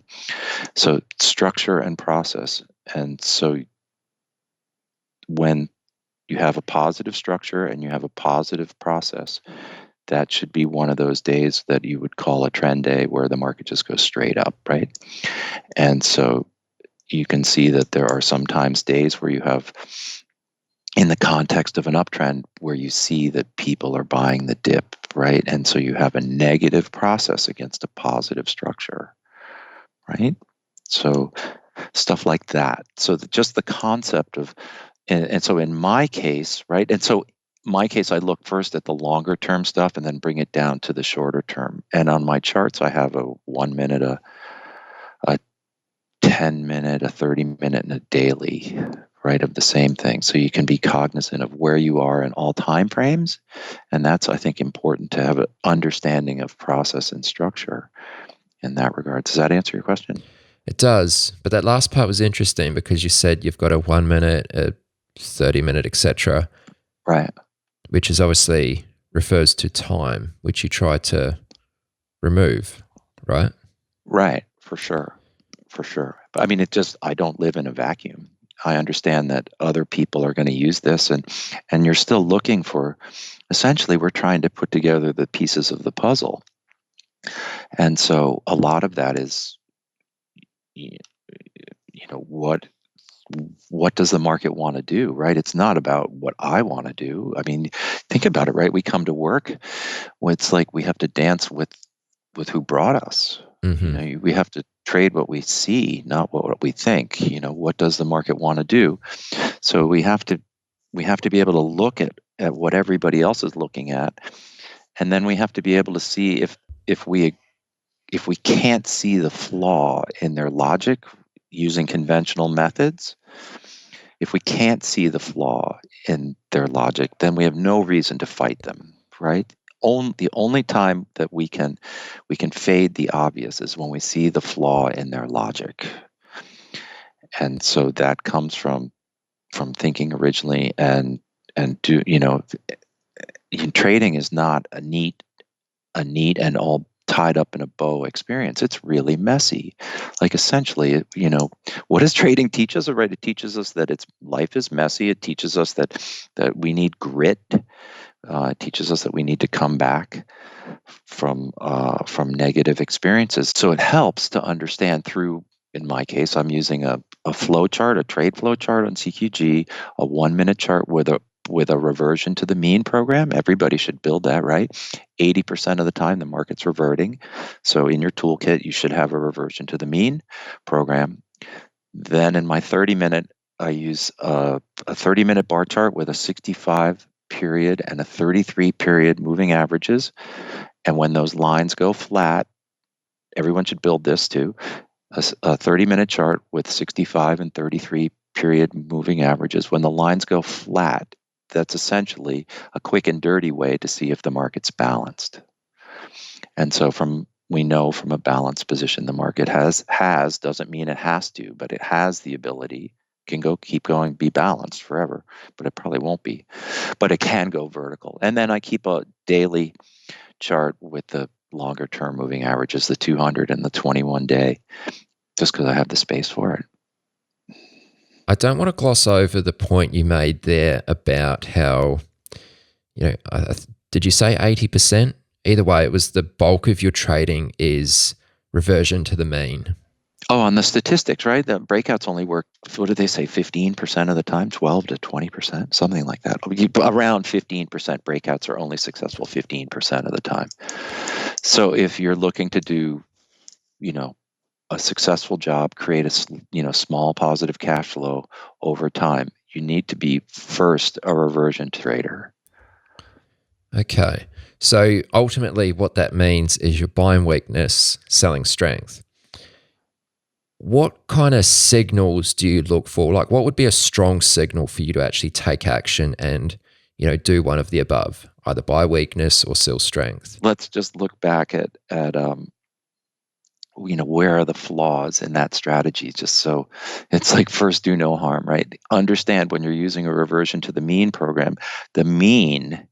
So structure and process. And so when you have a positive structure and you have a positive process, that should be one of those days that you would call a trend day, where the market just goes straight up, right? And so you can see that there are sometimes days where you have, in the context of an uptrend, where you see that people are buying the dip, right? And so you have a negative process against a positive structure, right? So stuff like that. So just the concept of, and so in my case, right? And so my case, I look first at the longer term stuff and then bring it down to the shorter term. And on my charts, I have a 1 minute, a 10 minute, a 30 minute, and a daily, right, of the same thing. So you can be cognizant of where you are in all time frames. And that's, I think, important to have an understanding of process and structure in that regard. Does that answer your question? It does. But that last part was interesting, because you said you've got a 1 minute, a 30 minute, etc. Right. Which is obviously refers to time, which you try to remove, right? Right. For sure. But I mean, I don't live in a vacuum. I understand that other people are going to use this, and you're still looking for, essentially, we're trying to put together the pieces of the puzzle. And so a lot of that is, what does the market want to do, right? It's not about what I want to do. I mean, think about it, right? We come to work, it's like we have to dance with who brought us. Mm-hmm. We have to trade what we see, not what we think. What does the market want to do? So we have to be able to look at what everybody else is looking at, and then we have to be able to see if we if we can't see the flaw in their logic using conventional methods, if we can't see the flaw in their logic, then we have no reason to fight them, right? The only time that we can fade the obvious is when we see the flaw in their logic. And so that comes from thinking originally and do, trading is not a neat and all tied up in a bow experience. It's really messy. Like essentially, what does trading teach us? Right? It teaches us that life is messy. It teaches us that we need grit. It teaches us that we need to come back from negative experiences. So it helps to understand through. In my case, I'm using a flow chart, a trade flow chart on CQG, a 1-minute chart with a reversion to the mean program. Everybody should build that, right? 80% of the time, the market's reverting. So in your toolkit, you should have a reversion to the mean program. Then in my 30-minute, I use a 30-minute bar chart with a 65 period and a 33 period moving averages. And when those lines go flat, everyone should build this too. A 30-minute chart with 65 and 33 period moving averages. When the lines go flat, that's essentially a quick and dirty way to see if the market's balanced. And so we know from a balanced position the market has doesn't mean it has to, but it has the ability, keep going, be balanced forever, but it probably won't be. But it can go vertical. And then I keep a daily chart with the longer term moving averages, the 200 and the 21-day, just because I have the space for it. I don't want to gloss over the point you made there about how, did you say 80%? Either way, it was the bulk of your trading is reversion to the mean. Oh, on the statistics, right? The breakouts only work, what did they say, 15% of the time, 12 to 20%, something like that. Around 15% breakouts are only successful 15% of the time. So if you're looking to do, a successful job, create a small positive cash flow over time, you need to be first a reversion trader. Okay. So ultimately what that means is you're buying weakness, selling strength. What kind of signals do you look for? Like what would be a strong signal for you to actually take action and, do one of the above, either buy weakness or sell strength? Let's just look back at where are the flaws in that strategy? Just so it's like first do no harm, right? Understand when you're using a reversion to the mean program, the mean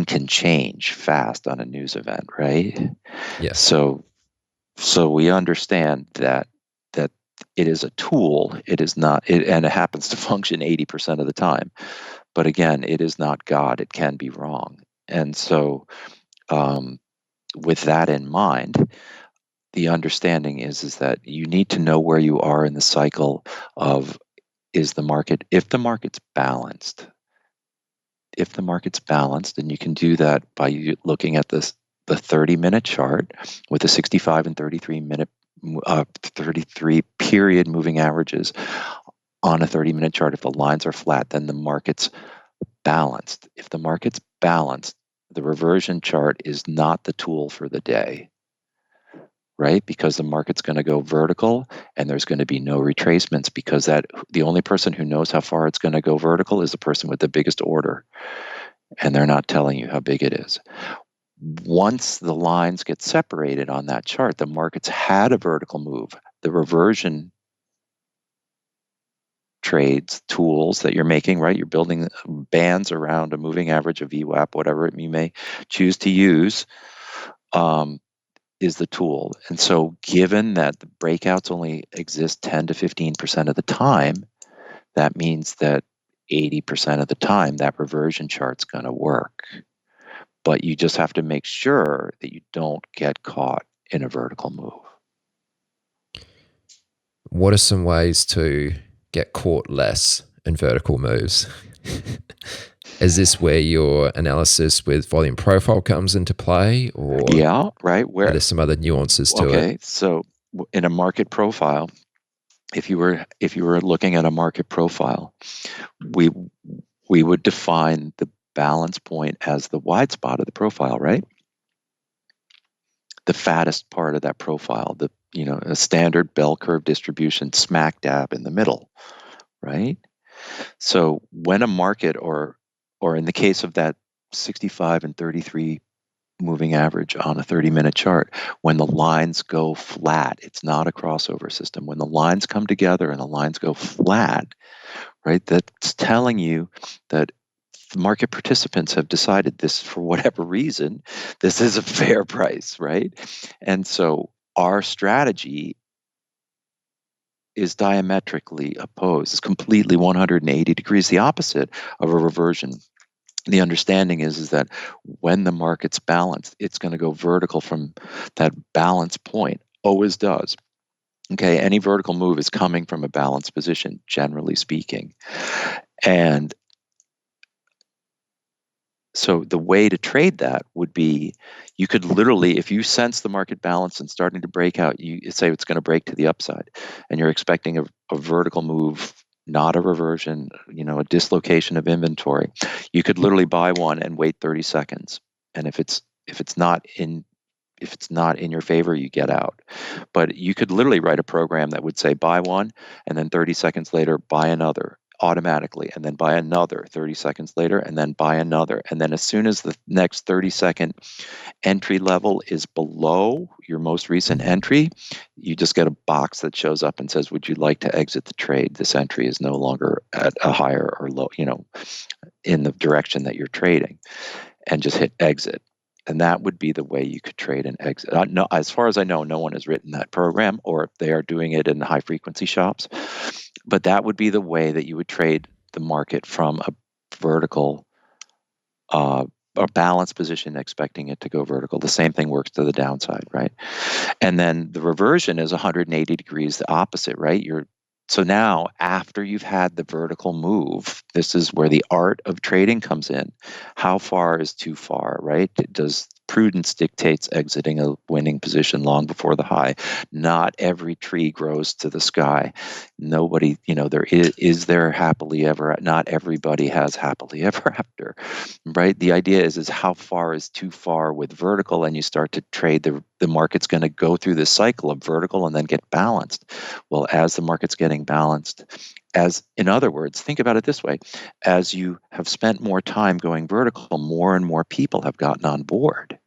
can change fast on a news event, right? Yes. So we understand that it is a tool. It is not, and it happens to function 80% of the time. But again, it is not God. It can be wrong. And so, with that in mind, the understanding is that you need to know where you are in the cycle of if the market's balanced. If the market's balanced, and you can do that by looking at the 30-minute chart with the 65 and 33 period moving averages on a 30-minute chart. If the lines are flat, then the market's balanced. If the market's balanced, the reversion chart is not the tool for the day, right? Because the market's going to go vertical and there's going to be no retracements, because the only person who knows how far it's going to go vertical is the person with the biggest order, and they're not telling you how big it is. Once the lines get separated on that chart, the market's had a vertical move. The reversion trades, tools that you're making, right? You're building bands around a moving average, a VWAP, whatever you may choose to use, is the tool. And so given that the breakouts only exist 10 to 15% of the time, that means that 80% of the time that reversion chart's going to work. But you just have to make sure that you don't get caught in a vertical move. What are some ways to get caught less in vertical moves? Is this where your analysis with volume profile comes into play, or yeah, right? Where are there some other nuances to it? Okay, so in a market profile, if you were looking at a market profile, we would define the balance point as the wide spot of the profile, right? the fattest part of that profile, a standard bell curve distribution smack dab in the middle, right? So when a market, or in the case of that 65 and 33 moving average on a 30-minute chart, when the lines go flat, it's not a crossover system. When the lines come together and the lines go flat, right, that's telling you that the market participants have decided this, for whatever reason, this is a fair price, right? And so our strategy is diametrically opposed. It's completely 180 degrees the opposite of a reversion. The understanding is that when the market's balanced, it's going to go vertical from that balance point. Always does. Okay, any vertical move is coming from a balanced position, generally speaking. And so the way to trade that would be, you could literally, if you sense the market balance and starting to break out, you say it's going to break to the upside, and you're expecting a vertical move, not a reversion, a dislocation of inventory. You could literally buy one and wait 30 seconds, and if it's not in your favor, you get out. But you could literally write a program that would say buy one, and then 30 seconds later buy another automatically, and then buy another 30 seconds later, and then buy another. And then as soon as the next 30-second entry level is below your most recent entry, you just get a box that shows up and says, would you like to exit the trade? This entry is no longer at a higher or low, in the direction that you're trading, and just hit exit. And that would be the way you could trade and exit. No, as far as I know, no one has written that program, or they are doing it in high frequency shops. But that would be the way that you would trade the market from a vertical, a balanced position, expecting it to go vertical. The same thing works to the downside, right? And then the reversion is 180 degrees the opposite, right? So now, after you've had the vertical move, this is where the art of trading comes in. How far is too far, right? Does prudence dictates exiting a winning position long before the high? Not every tree grows to the sky. Nobody, there happily ever. Not everybody has happily ever after, right? The idea is how far is too far with vertical, and you start to trade the market's going to go through this cycle of vertical and then get balanced. Well, as the market's getting balanced, in other words, think about it this way: as you have spent more time going vertical, more and more people have gotten on board,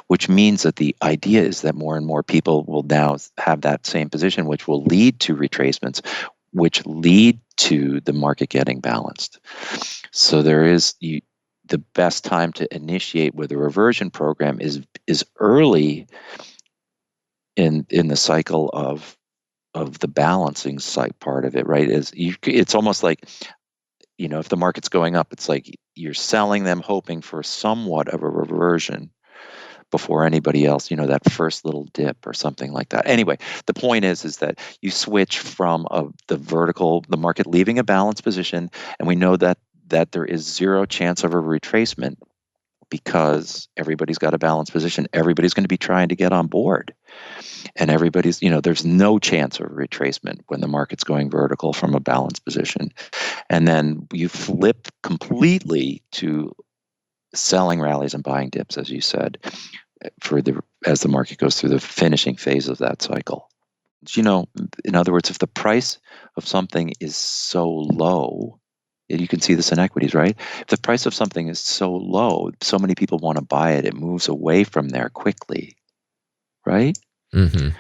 which means that the idea is that more and more people will now have that same position, which will lead to retracements, which lead to the market getting balanced. So the best time to initiate with a reversion program is early in the cycle of the balancing site part of it, right? It's almost like, if the market's going up, it's like you're selling them hoping for somewhat of a reversion before anybody else, that first little dip or something like that. Anyway, the point is that you switch from the market leaving a balanced position, and we know that there is zero chance of a retracement because everybody's got a balanced position. Everybody's going to be trying to get on board. And everybody's, there's no chance of retracement when the market's going vertical from a balanced position. And then you flip completely to selling rallies and buying dips, as you said, as the market goes through the finishing phase of that cycle. In other words, if the price of something is so low, you can see this in equities, right? If the price of something is so low, so many people want to buy it, it moves away from there quickly, right? Mm-hmm.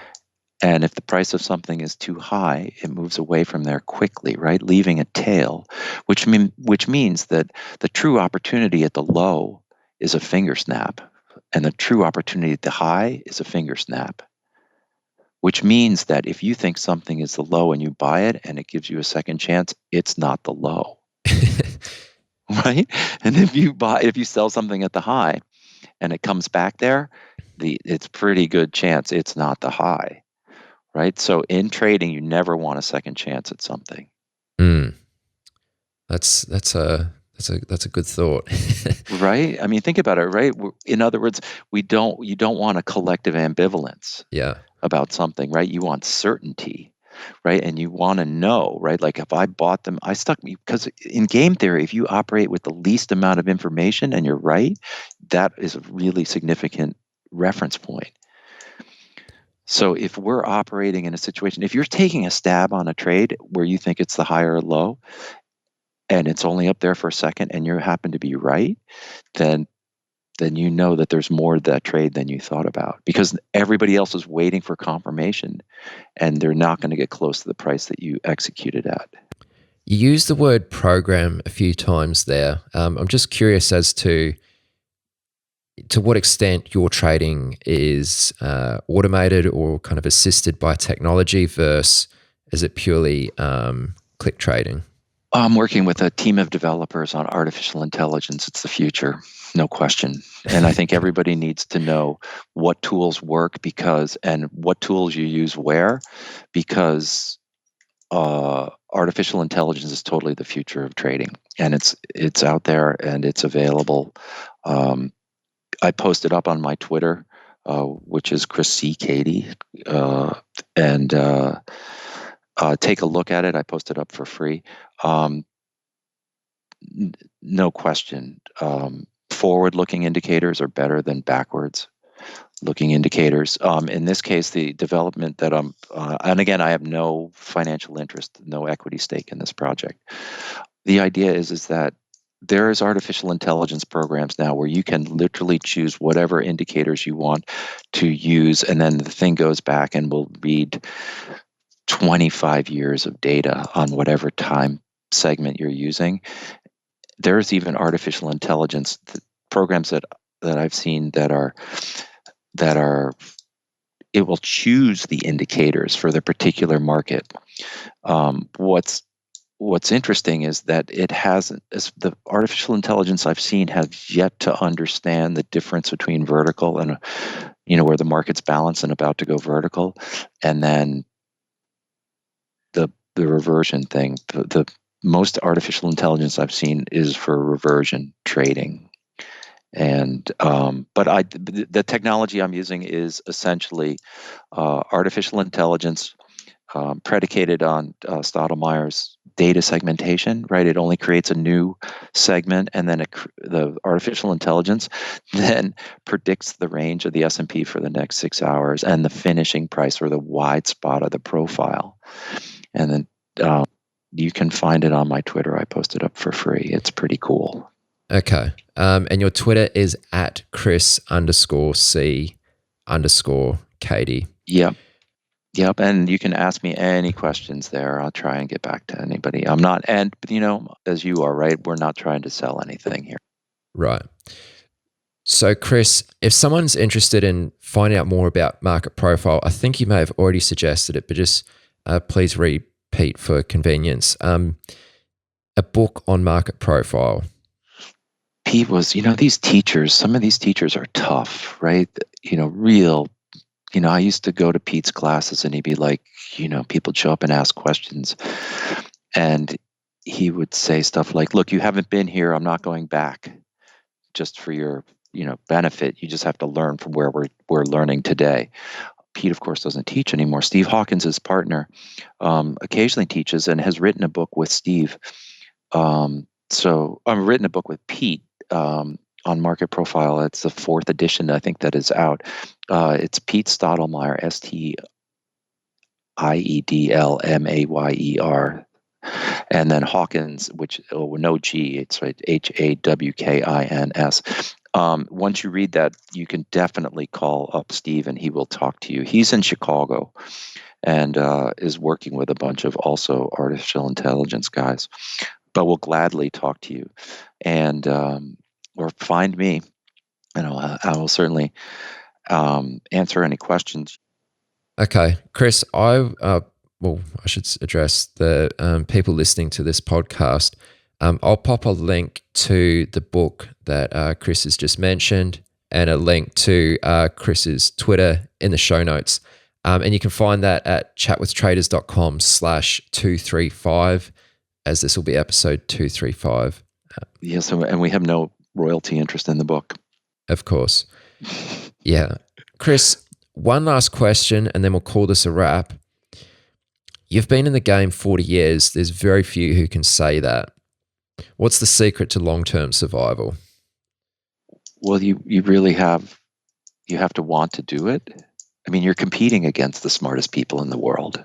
And if the price of something is too high, it moves away from there quickly, right? Leaving a tail, which means that the true opportunity at the low is a finger snap, and the true opportunity at the high is a finger snap. Which means that if you think something is the low and you buy it and it gives you a second chance, it's not the low. Right? And if you sell something at the high and it comes back there, it's pretty good chance it's not the high. Right? So in trading, you never want a second chance at something. That's a good thought. Right? I mean, think about it, right? In other words, you don't want a collective ambivalence about something, right? You want certainty, right? And you want to know, right? Like if I bought them, because in game theory, if you operate with the least amount of information and you're right, that is a really significant reference point. So if we're operating in a situation, if you're taking a stab on a trade where you think it's the high or low, and it's only up there for a second, and you happen to be right, then you know that there's more to that trade than you thought about, because everybody else is waiting for confirmation, and they're not going to get close to the price that you executed at. You used the word program a few times there. I'm just curious as to what extent your trading is automated or kind of assisted by technology versus is it purely click trading? I'm working with a team of developers on artificial intelligence. It's the future, no question. And I think everybody needs to know what tools work and what tools you use where, because artificial intelligence is totally the future of trading, and it's out there and it's available. I posted up on my Twitter, which is Chris C. Cady, and take a look at it. I posted up for free. No question. Forward-looking indicators are better than backwards-looking indicators. In this case, the development that and again, I have no financial interest, no equity stake in this project. The idea is that there is artificial intelligence programs now where you can literally choose whatever indicators you want to use, and then the thing goes back and will read 25 years of data on whatever time segment you're using. There's even artificial intelligence programs that I've seen that are it will choose the indicators for the particular market. What's interesting is that the artificial intelligence I've seen has yet to understand the difference between vertical and where the market's balanced and about to go vertical, and then the reversion thing. The most artificial intelligence I've seen is for reversion trading. And but the technology I'm using is essentially artificial intelligence predicated on Stottlemyre's data segmentation. Right, it only creates a new segment, and then the artificial intelligence then predicts the range of the S&P for the next 6 hours and the finishing price or the wide spot of the profile. And then you can find it on my Twitter. I posted up for free. It's pretty cool. Okay. And your Twitter is at Chris_C_Cady. Yep. And you can ask me any questions there. I'll try and get back to anybody. I'm not, and as you are, right, we're not trying to sell anything here. Right. So, Chris, if someone's interested in finding out more about Market Profile, I think you may have already suggested it, but just please repeat for convenience. A book on Market Profile. Pete was, these teachers, some of these teachers are tough, right? I used to go to Pete's classes and he'd be like, people show up and ask questions. And he would say stuff like, look, you haven't been here. I'm not going back just for your, benefit. You just have to learn from where we're learning today. Pete, of course, doesn't teach anymore. Steve Hawkins, his partner, occasionally teaches and has written a book with Steve. So I've written a book with Pete on Market Profile. It's the 4th edition, I think, that is out. It's Pete Stottlemyre, Stiedlmayer, and then Hawkins, which no G, it's right, Hawkins. Once you read that, you can definitely call up Steve and he will talk to you. He's in Chicago and is working with a bunch of also artificial intelligence guys, but will gladly talk to you. And or find me. I will certainly answer any questions. Okay, Chris, I should address the people listening to this podcast. I'll pop a link to the book that Chris has just mentioned and a link to Chris's Twitter in the show notes. And you can find that at chatwithtraders.com/235, as this will be episode 235. Yes, and we have no royalty interest in the book. Of course. Yeah. Chris, one last question and then we'll call this a wrap. You've been in the game 40 years. There's very few who can say that. What's the secret to long-term survival? Well, you really have to want to do it. I mean, you're competing against the smartest people in the world.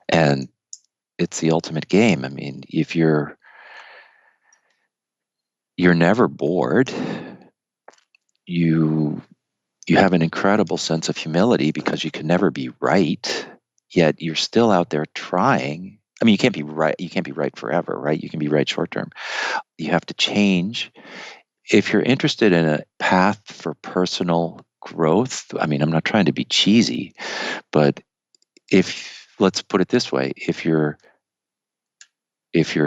And it's the ultimate game. I mean, if you're never bored, you have an incredible sense of humility because you can never be right, yet you're still out there trying. I mean, you can't be right forever, right? You can be right short term. You have to change. If you're interested in a path for personal growth, I mean, I'm not trying to be cheesy, but let's put it this way, if you're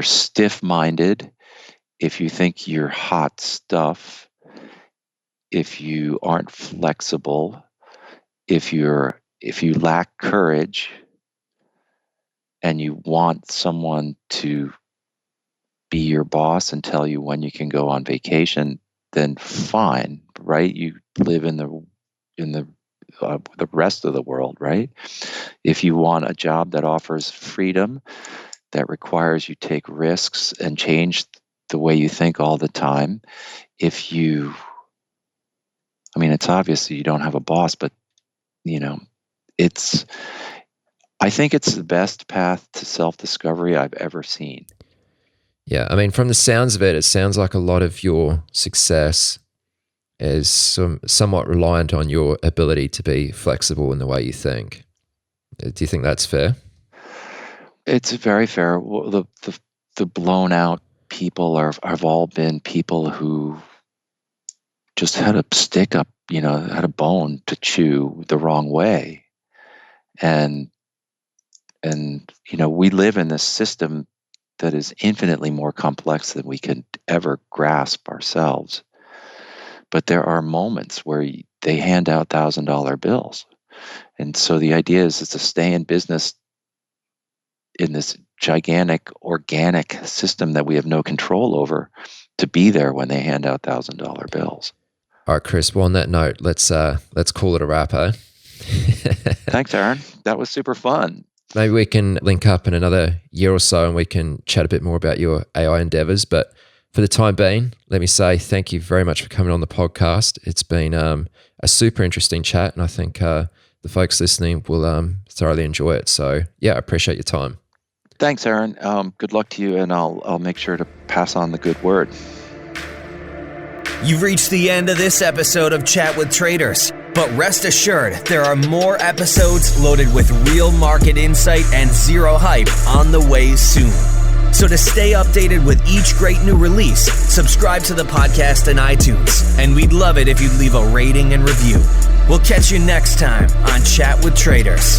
stiff-minded, if you think you're hot stuff, if you aren't flexible, if you lack courage, and you want someone to be your boss and tell you when you can go on vacation, then fine, right? You live in the rest of the world, right? If you want a job that offers freedom, that requires you take risks and change the way you think all the time, it's obvious you don't have a boss, but I think it's the best path to self-discovery I've ever seen. Yeah, I mean, from the sounds of it, it sounds like a lot of your success is somewhat reliant on your ability to be flexible in the way you think. Do you think that's fair? It's very fair. Well, the blown out people have all been people who just had a stick up, had a bone to chew the wrong way. And we live in this system that is infinitely more complex than we can ever grasp ourselves. But there are moments where they hand out $1,000 bills. And so the idea is to stay in business in this gigantic organic system that we have no control over, to be there when they hand out $1,000 bills. All right, Chris. Well, on that note, let's call it a wrap, eh? Thanks, Aaron. That was super fun. Maybe we can link up in another year or so and we can chat a bit more about your AI endeavors. But for the time being, let me say thank you very much for coming on the podcast. It's been a super interesting chat, and I think the folks listening will thoroughly enjoy it. So, yeah, I appreciate your time. Thanks, Aaron. Good luck to you, and I'll make sure to pass on the good word. You've reached the end of this episode of Chat with Traders, but rest assured there are more episodes loaded with real market insight and zero hype on the way soon. So to stay updated with each great new release, subscribe to the podcast in iTunes, and we'd love it if you'd leave a rating and review. We'll catch you next time on Chat with Traders.